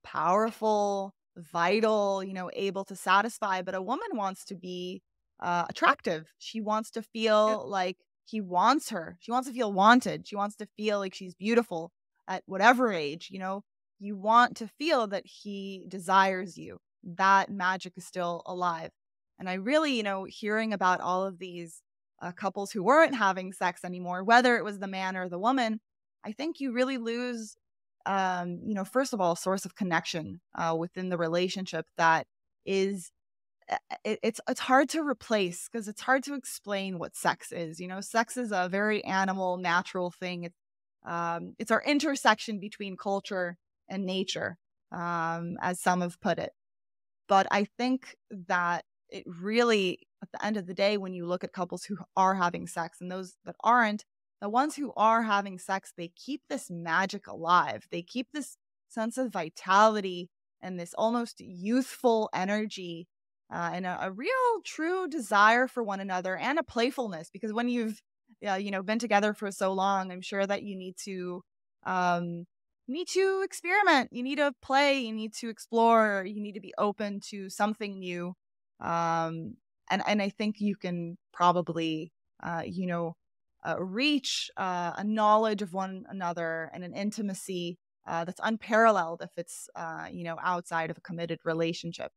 powerful, vital, able to satisfy, but a woman wants to be attractive. She wants to feel like he wants her. She wants to feel wanted. She wants to feel like she's beautiful at whatever age, you want to feel that he desires you. That magic is still alive. And I really, hearing about all of these couples who weren't having sex anymore, whether it was the man or the woman, I think you really lose, first of all, a source of connection within the relationship that is it's hard to replace, because it's hard to explain what sex is. Sex is a very animal, natural thing. It's our intersection between culture and nature, as some have put it. But I think that it really, at the end of the day, when you look at couples who are having sex and those that aren't, the ones who are having sex, they keep this magic alive. They keep this sense of vitality and this almost youthful energy, and a real true desire for one another, and a playfulness, because when you've been together for so long, I'm sure that you need to experiment, you need to play, you need to explore, you need to be open to something new, and I think you can probably reach a knowledge of one another and an intimacy that's unparalleled if it's outside of a committed relationship.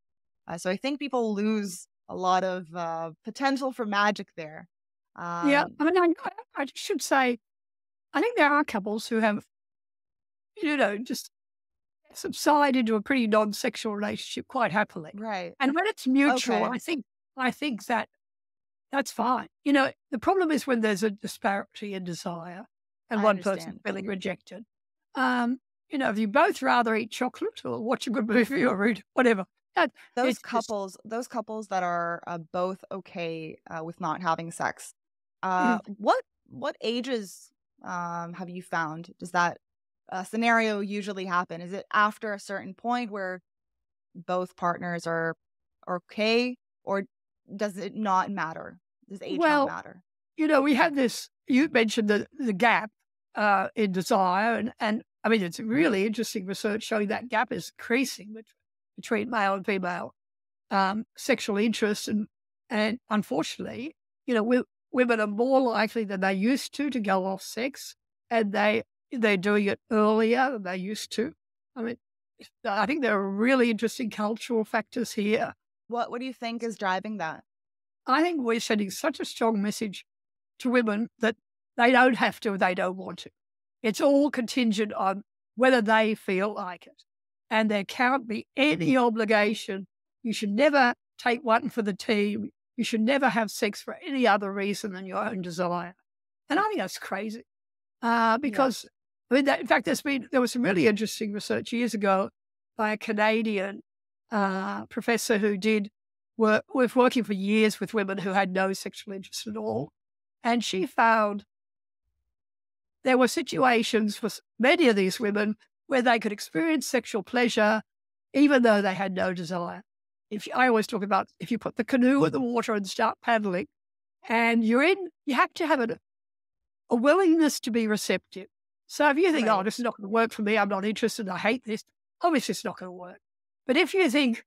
So I think people lose a lot of potential for magic there. Yeah, I mean, I should say, I think there are couples who have, just subside into a pretty non-sexual relationship quite happily. Right. And when it's mutual, Okay. I think that that's fine. The problem is when there's a disparity in desire and I one understand. person's feeling rejected. If you both rather eat chocolate or watch a good movie or read whatever, those couples that are both okay with not having sex, what ages have you found does that scenario usually happen? Is it after a certain point where both partners are okay, or does it not matter? Does age not matter? We had this, you mentioned the gap in desire, and I mean, it's really interesting research showing that gap is increasing between male and female sexual interest. And unfortunately, women are more likely than they used to go off sex, and they're doing it earlier than they used to. I mean, I think there are really interesting cultural factors here. What do you think is driving that? I think we're sending such a strong message to women that they don't have to, they don't want to. It's all contingent on whether they feel like it. And there can't be any obligation. You should never take one for the team. You should never have sex for any other reason than your own desire. And I think that's crazy. Because, I mean, in fact, there was some really interesting research years ago by a Canadian professor who was working for years with women who had no sexual interest at all. And she found there were situations for many of these women where they could experience sexual pleasure even though they had no desire. I always talk about if you put the canoe in the water and start paddling, and you have to have a willingness to be receptive. So if you think, oh, this is not going to work for me, I'm not interested, I hate this, obviously it's not going to work. But if you think,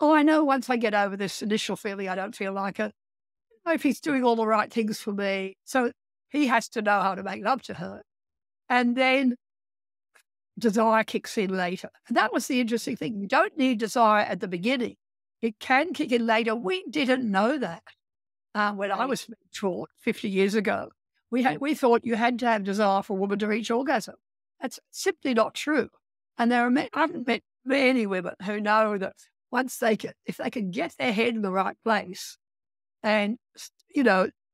oh, I know once I get over this initial feeling, I don't feel like it, if he's doing all the right things for me, so he has to know how to make love to her. And then desire kicks in later. And that was the interesting thing. You don't need desire at the beginning. It can kick in later. We didn't know that when I was taught 50 years ago. We thought you had to have desire for a woman to reach orgasm. That's simply not true. And I haven't met many women who know that if they can get their head in the right place and,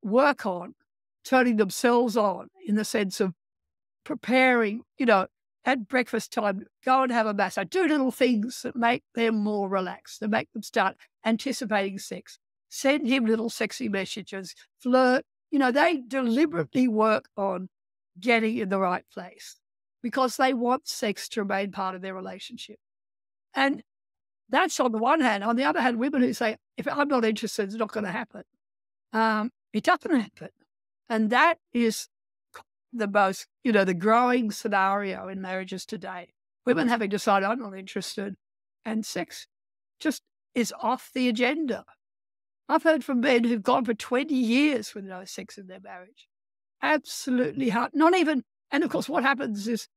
work on turning themselves on in the sense of preparing, at breakfast time, go and have a massage, do little things that make them more relaxed, that make them start anticipating sex, send him little sexy messages, flirt. They deliberately work on getting in the right place because they want sex to remain part of their relationship. And that's on the one hand. On the other hand, women who say, if I'm not interested, it's not going to happen. It doesn't happen. And that is the most, the growing scenario in marriages today. Women having decided, I'm not interested, and sex just is off the agenda. I've heard from men who've gone for 20 years with no sex in their marriage. Absolutely hard. Not even, and of course what happens is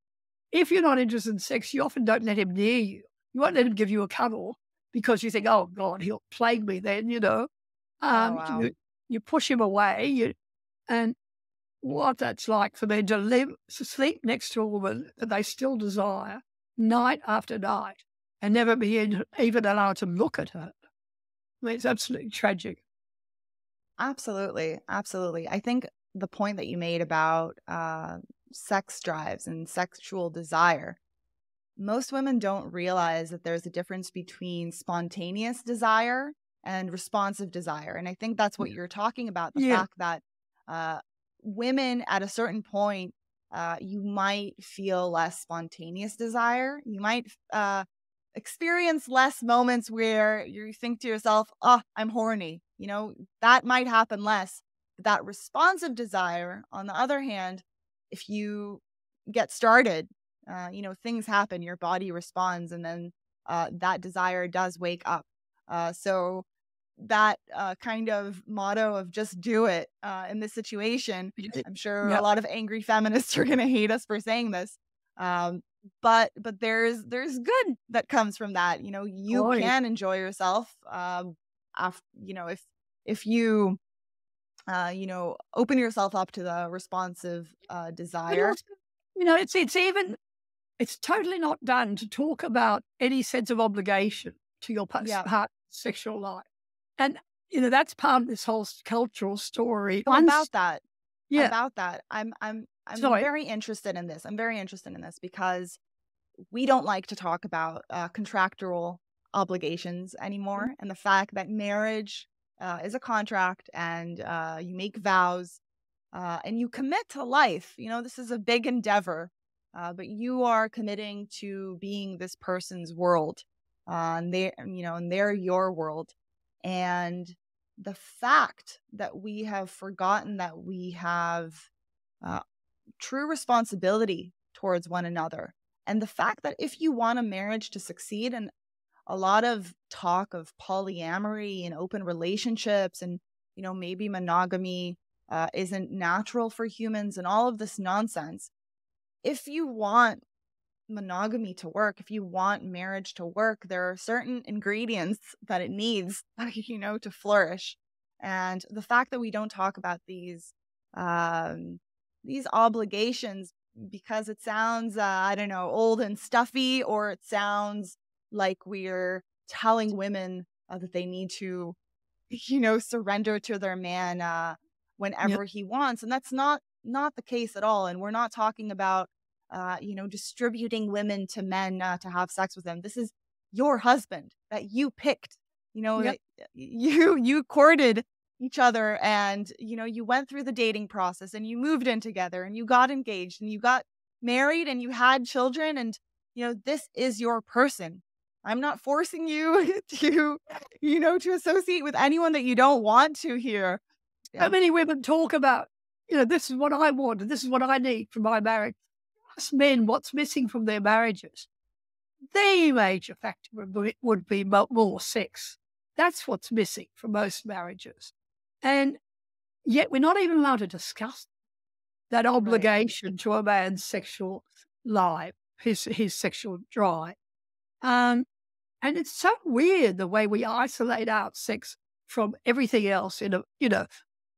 if you're not interested in sex, you often don't let him near you. You won't let him give you a cuddle because you think, oh God, he'll plague me then, you know. Oh, wow. You push him away, and what that's like for men to sleep next to a woman that they still desire night after night and never be even allowed to look at her. I mean, it's absolutely tragic. Absolutely. Absolutely. I think the point that you made about sex drives and sexual desire, most women don't realize that there's a difference between spontaneous desire and responsive desire. And I think that's what you're talking about, the Yeah. fact that women at a certain point, you might feel less spontaneous desire. You might experience less moments where you think to yourself, oh, I'm horny. You know, that might happen less. But that responsive desire, on the other hand, if you get started, things happen, your body responds, and then that desire does wake up. So that kind of motto of just do it in this situation, I'm sure a Yeah. lot of angry feminists are going to hate us for saying this. But there's good that comes from that. You know, you Boy. can enjoy yourself if you open yourself up to the responsive But desire. also, it's totally not done to talk about any sense of obligation to your Yeah. sexual life. And, that's part of this whole cultural story. About that. Yeah. About that. I'm Sorry. very interested in this. I'm very interested in this because we don't like to talk about contractual obligations anymore, and the fact that marriage is a contract, and you make vows and you commit to life. You know, this is a big endeavor, but you are committing to being this person's world, and they're your world. And the fact that we have forgotten that we have uh, true responsibility towards one another. And the fact that if you want a marriage to succeed, and a lot of talk of polyamory and open relationships, and, maybe monogamy isn't natural for humans and all of this nonsense. If you want monogamy to work, if you want marriage to work, there are certain ingredients that it needs, to flourish. And the fact that we don't talk about these obligations because it sounds, I don't know, old and stuffy, or it sounds like we're telling women that they need to, surrender to their man Yeah. whenever he wants. And that's not the case at all. And we're not talking about, distributing women to men to have sex with them. This is your husband that you picked, Yeah. that you courted each other, and you went through the dating process, and you moved in together, and you got engaged, and you got married, and you had children, and this is your person. I'm not forcing you to associate with anyone that you don't want to here. How Yeah. many women talk about, this is what I want and this is what I need for my marriage? Ask men what's missing from their marriages. The major factor would be more sex. That's what's missing from most marriages. And yet we're not even allowed to discuss that obligation to a man's sexual life, his sexual drive. And it's so weird the way we isolate out sex from everything else.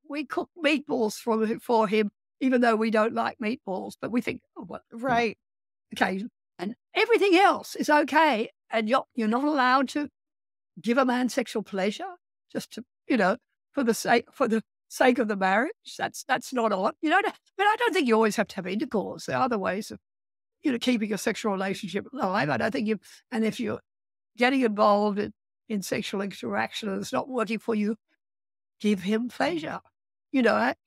We cook meatballs for him, even though we don't like meatballs, but we think, oh, well, Right. okay. And everything else is okay. And you're not allowed to give a man sexual pleasure just to, for the sake of the marriage. That's not on. But I don't think you always have to have intercourse. There are other ways of, keeping a sexual relationship alive. I don't think and if you're getting involved in sexual interaction and it's not working for you, give him pleasure,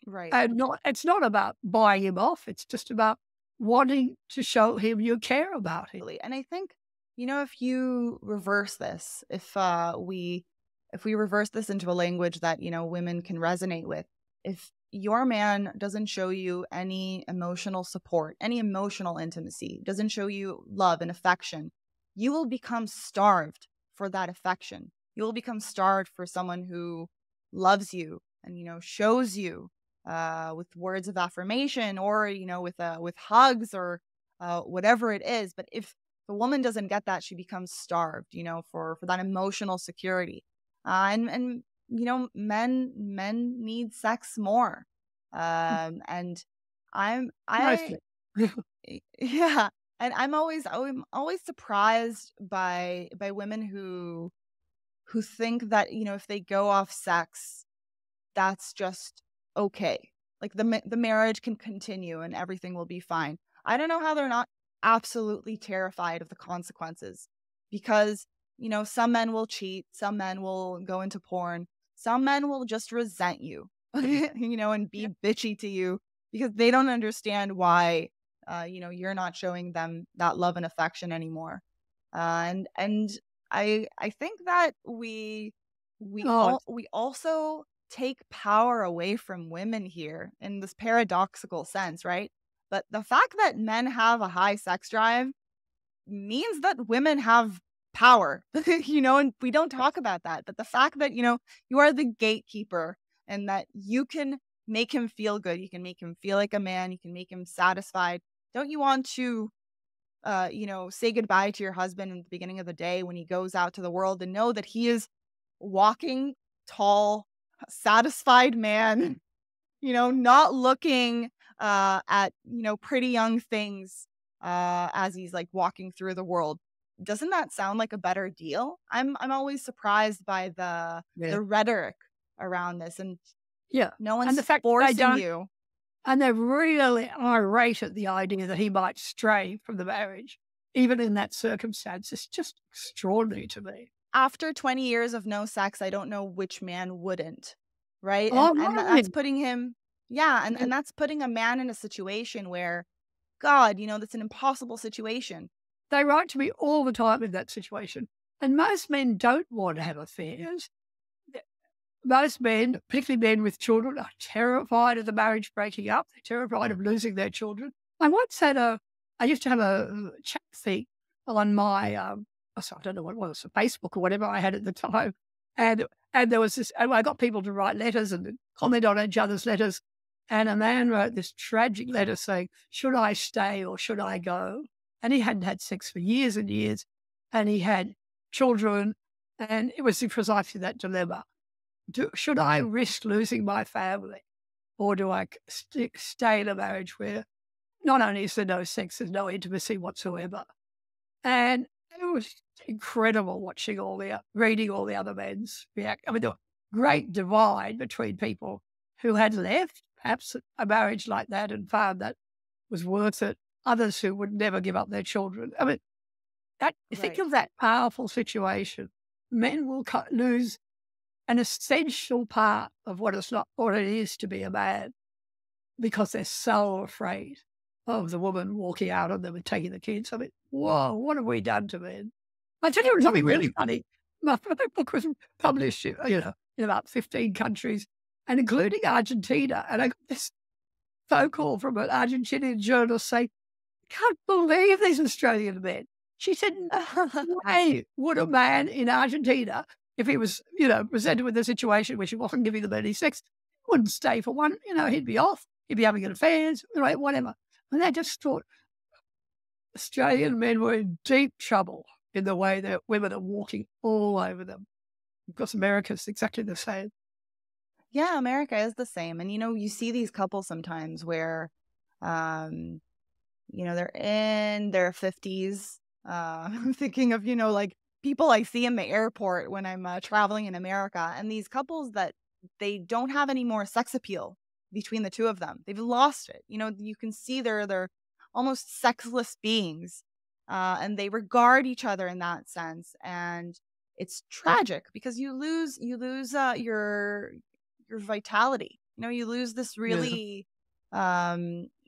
Right. and it's not about buying him off. It's just about wanting to show him you care about him. And I think, if you reverse this, if we reverse this into a language that, women can resonate with, if your man doesn't show you any emotional support, any emotional intimacy, doesn't show you love and affection, you will become starved for that affection. You will become starved for someone who loves you and, shows you with words of affirmation or, with hugs or whatever it is. But if the woman doesn't get that, she becomes starved, for that emotional security. And men need sex more. And I Mostly. yeah, and I'm always surprised by women who think that, if they go off sex, that's just okay. Like the marriage can continue and everything will be fine. I don't know how they're not absolutely terrified of the consequences because, some men will cheat, some men will go into porn, some men will just resent you, and be Yeah. bitchy to you because they don't understand why, you're not showing them that love and affection anymore. And I think that Oh, we also take power away from women here in this paradoxical sense, right? But the fact that men have a high sex drive means that women have power, and we don't talk about that. But the fact that, you are the gatekeeper and that you can make him feel good, you can make him feel like a man, you can make him satisfied. Don't you want to say goodbye to your husband in the beginning of the day when he goes out to the world and know that he is walking tall, satisfied man, not looking at, pretty young things as he's like walking through the world. Doesn't that sound like a better deal? I'm always surprised by yeah. the rhetoric around this, and Yeah. no And the one's fact that they forcing don't, you. and they're really irate at the idea that he might stray from the marriage, even in that circumstance. It's just extraordinary to me. After 20 years of no sex, I don't know which man wouldn't, right? And Oh, that's no. putting him, yeah, and that's putting a man in a situation where, God, that's an impossible situation. They write to me all the time in that situation. And most men don't want to have affairs. Most men, particularly men with children, are terrified of the marriage breaking up. They're terrified of losing their children. I used to have a chat thing on my, I don't know what it was, Facebook or whatever I had at the time. And there was this, and I got people to write letters and comment on each other's letters. And a man wrote this tragic letter saying, should I stay or should I go? And he hadn't had sex for years and years. And he had children. And it was precisely that dilemma. Should I risk losing my family, or do I stay in a marriage where not only is there no sex, there's no intimacy whatsoever? And it was incredible reading all the other men's react. I mean, the great divide between people who had left perhaps a marriage like that and found that was worth it. Others who would never give up their children. I mean, think Right. of that powerful situation. Men will lose an essential part of what it is to be a man because they're so afraid of the woman walking out on them and taking the kids. I mean, whoa, what have we done to men? I tell you something really funny. My book was published, in about 15 countries, and including Argentina. And I got this phone call from an Argentinian journalist saying, can't believe these Australian men. She said, no way would a man in Argentina, if he was, presented with a situation where she wasn't giving them any sex, wouldn't stay for one. He'd be off. He'd be having affairs, right, whatever. And I just thought Australian men were in deep trouble in the way that women are walking all over them. Because America's exactly the same. Yeah, America is the same. And, you see these couples sometimes where, they're in their 50s. I'm thinking of, like people I see in the airport when I'm traveling in America, and these couples that they don't have any more sex appeal between the two of them. They've lost it. You can see they're almost sexless beings, and they regard each other in that sense. And it's tragic because you lose your vitality. You lose this Yeah. really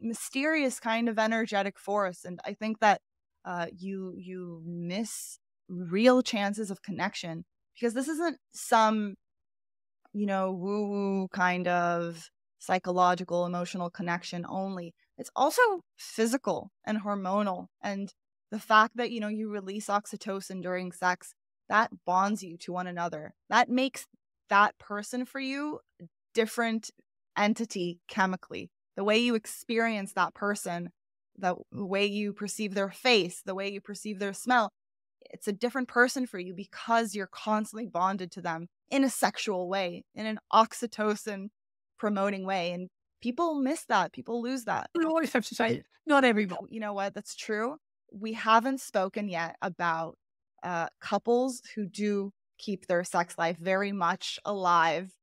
mysterious kind of energetic force, and I think that you miss real chances of connection because this isn't some woo-woo kind of psychological emotional connection only. It's also physical and hormonal, and the fact that you release oxytocin during sex, that bonds you to one another. That makes that person for you, different entity chemically. The way you experience that person, the way you perceive their face, the way you perceive their smell, it's a different person for you because you're constantly bonded to them in a sexual way, in an oxytocin promoting way. And people miss that. People lose that. You always have to say, not everybody. You know what? That's true. We haven't spoken yet about couples who do keep their sex life very much alive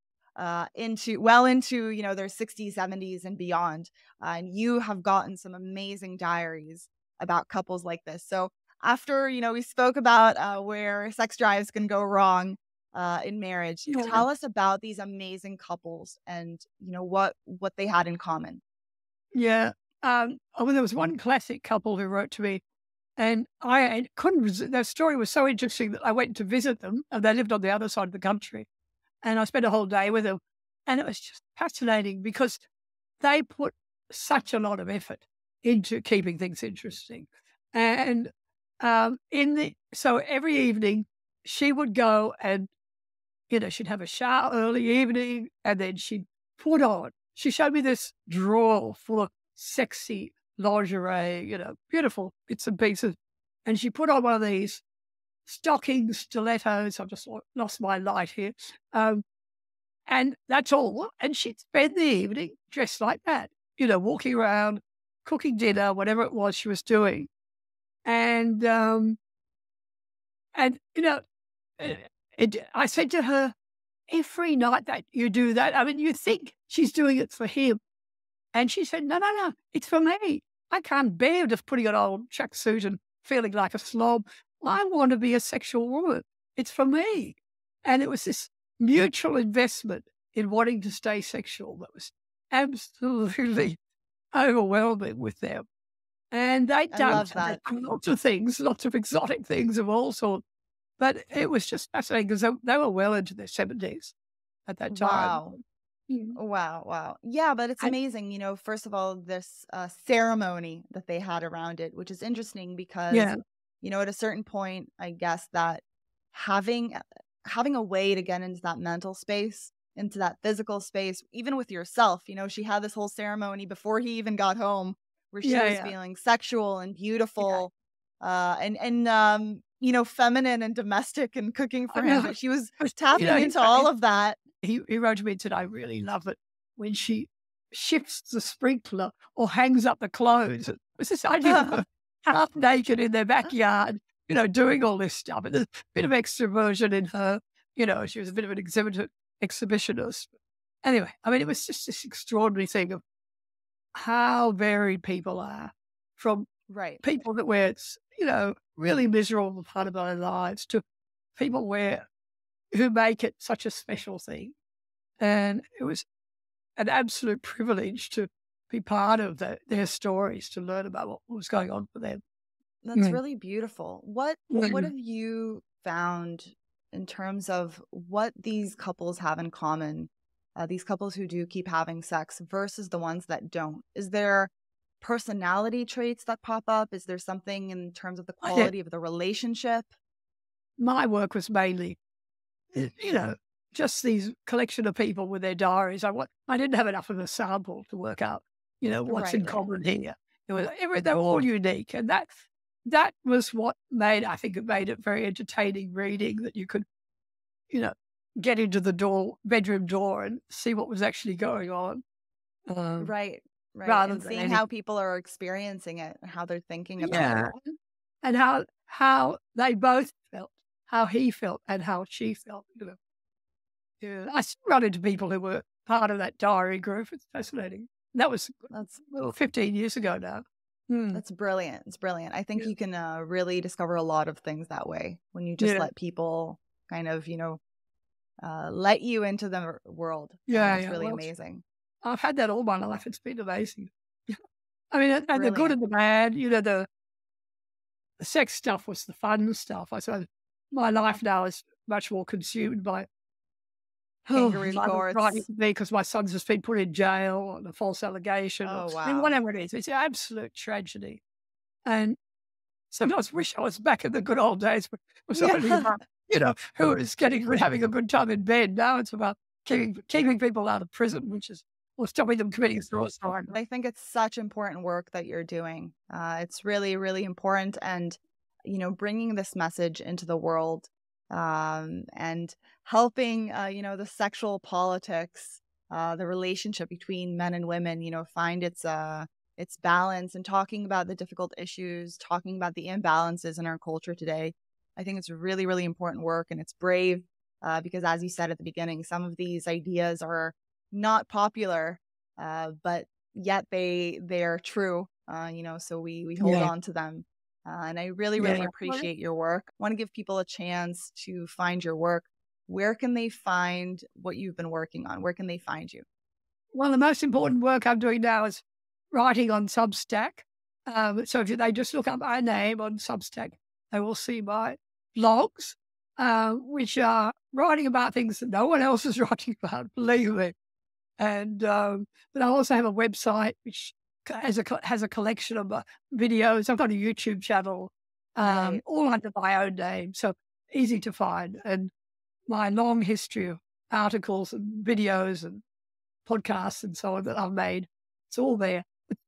into their 60s, 70s, and beyond. And you have gotten some amazing diaries about couples like this. So after we spoke about where sex drives can go wrong in marriage, tell us about these amazing couples and what they had in common. Yeah. There was one classic couple who wrote to me, and I couldn't resist. Their story was so interesting that I went to visit them, and they lived on the other side of the country. And I spent a whole day with them, and it was just fascinating because they put such a lot of effort into keeping things interesting. And so every evening she would go and, she'd have a shower early evening, and then she'd put on. She showed me this drawer full of sexy lingerie, beautiful bits and pieces. And she put on one of these stockings, stilettos. I've just lost my light here. And that's all. And she'd spend the evening dressed like that, walking around, cooking dinner, whatever it was she was doing. And I said to her, every night that you do that, I mean, you think she's doing it for him. And she said, no, it's for me. I can't bear just putting on an old tracksuit and feeling like a slob. I want to be a sexual woman. It's for me. And it was this mutual investment in wanting to stay sexual that was absolutely overwhelming with them. And they'd done lots of things, lots of exotic things of all sorts. But it was just fascinating because they were well into their 70s at that time. Wow. Yeah, but it's amazing. First of all, this ceremony that they had around it, which is interesting because, at a certain point, I guess that having a way to get into that mental space, into that physical space, even with yourself, she had this whole ceremony before he even got home where she was feeling sexual and beautiful and feminine and domestic and cooking for him. But she was tapping into all of that. He wrote to me and said, I really love it when she shifts the sprinkler or hangs up the clothes. It was this idea of half naked in their backyard, doing all this stuff. And there's a bit of extroversion in her. She was a bit of an exhibitionist. Anyway, I mean, it was just this extraordinary thing of how varied people are, from people that were, really miserable part of their lives to people who make it such a special thing. And it was an absolute privilege to be part of their stories, to learn about what was going on for them. That's really beautiful. What have you found in terms of what these couples have in common, these couples who do keep having sex versus the ones that don't? Is there personality traits that pop up? Is there something in terms of the quality of the relationship? My work was mainly, just these collection of people with their diaries. I didn't have enough of a sample to work out, what's in common here. They're all unique. And that was what made it very entertaining reading, that you could, get into the bedroom door and see what was actually going on. Right. And seeing how people are experiencing it and how they're thinking about it. And how they both felt, how he felt and how she felt. I still run into people who were part of that diary group. It's fascinating. That's 15 years ago now. That's brilliant. It's brilliant. I think you can really discover a lot of things that way when you just let people kind of, let you into the world. It's really amazing. I've had that all my life. It's been amazing. I mean, and the good and the bad, the sex stuff was the fun stuff. I suppose my life now is much more consumed by because my son's just been put in jail on a false allegation. I mean, whatever it is, it's an absolute tragedy. And sometimes wish I was back in the good old days. It was only who is having a good time in bed. Now it's about keeping people out of prison, which is, or stopping them committing suicide. I think it's such important work that you're doing. It's really, really important. And, bringing this message into the world, and helping, the sexual politics, the relationship between men and women, find its balance, and talking about the difficult issues, talking about the imbalances in our culture today. I think it's really, really important work, and it's brave, because as you said at the beginning, some of these ideas are not popular, but yet they are true, so we hold on to them. And I really, really appreciate your work. I want to give people a chance to find your work. Where can they find what you've been working on? Where can they find you? Well, the most important work I'm doing now is writing on Substack. So if they just look up my name on Substack, they will see my blogs, which are writing about things that no one else is writing about, believe me. And but I also have a website which has a collection of videos. I've got a YouTube channel, all under my own name, so easy to find. And my long history of articles and videos and podcasts and so on that I've made, it's all there.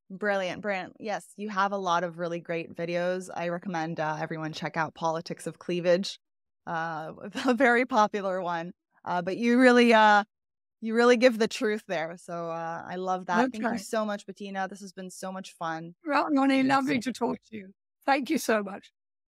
Brilliant. Yes, you have a lot of really great videos. I recommend everyone check out Politics of Cleavage, a very popular one. But you really give the truth there. So I love that. Okay. Thank you so much, Bettina. This has been so much fun. Well, Ronnie, lovely to talk to you. Thank you so much.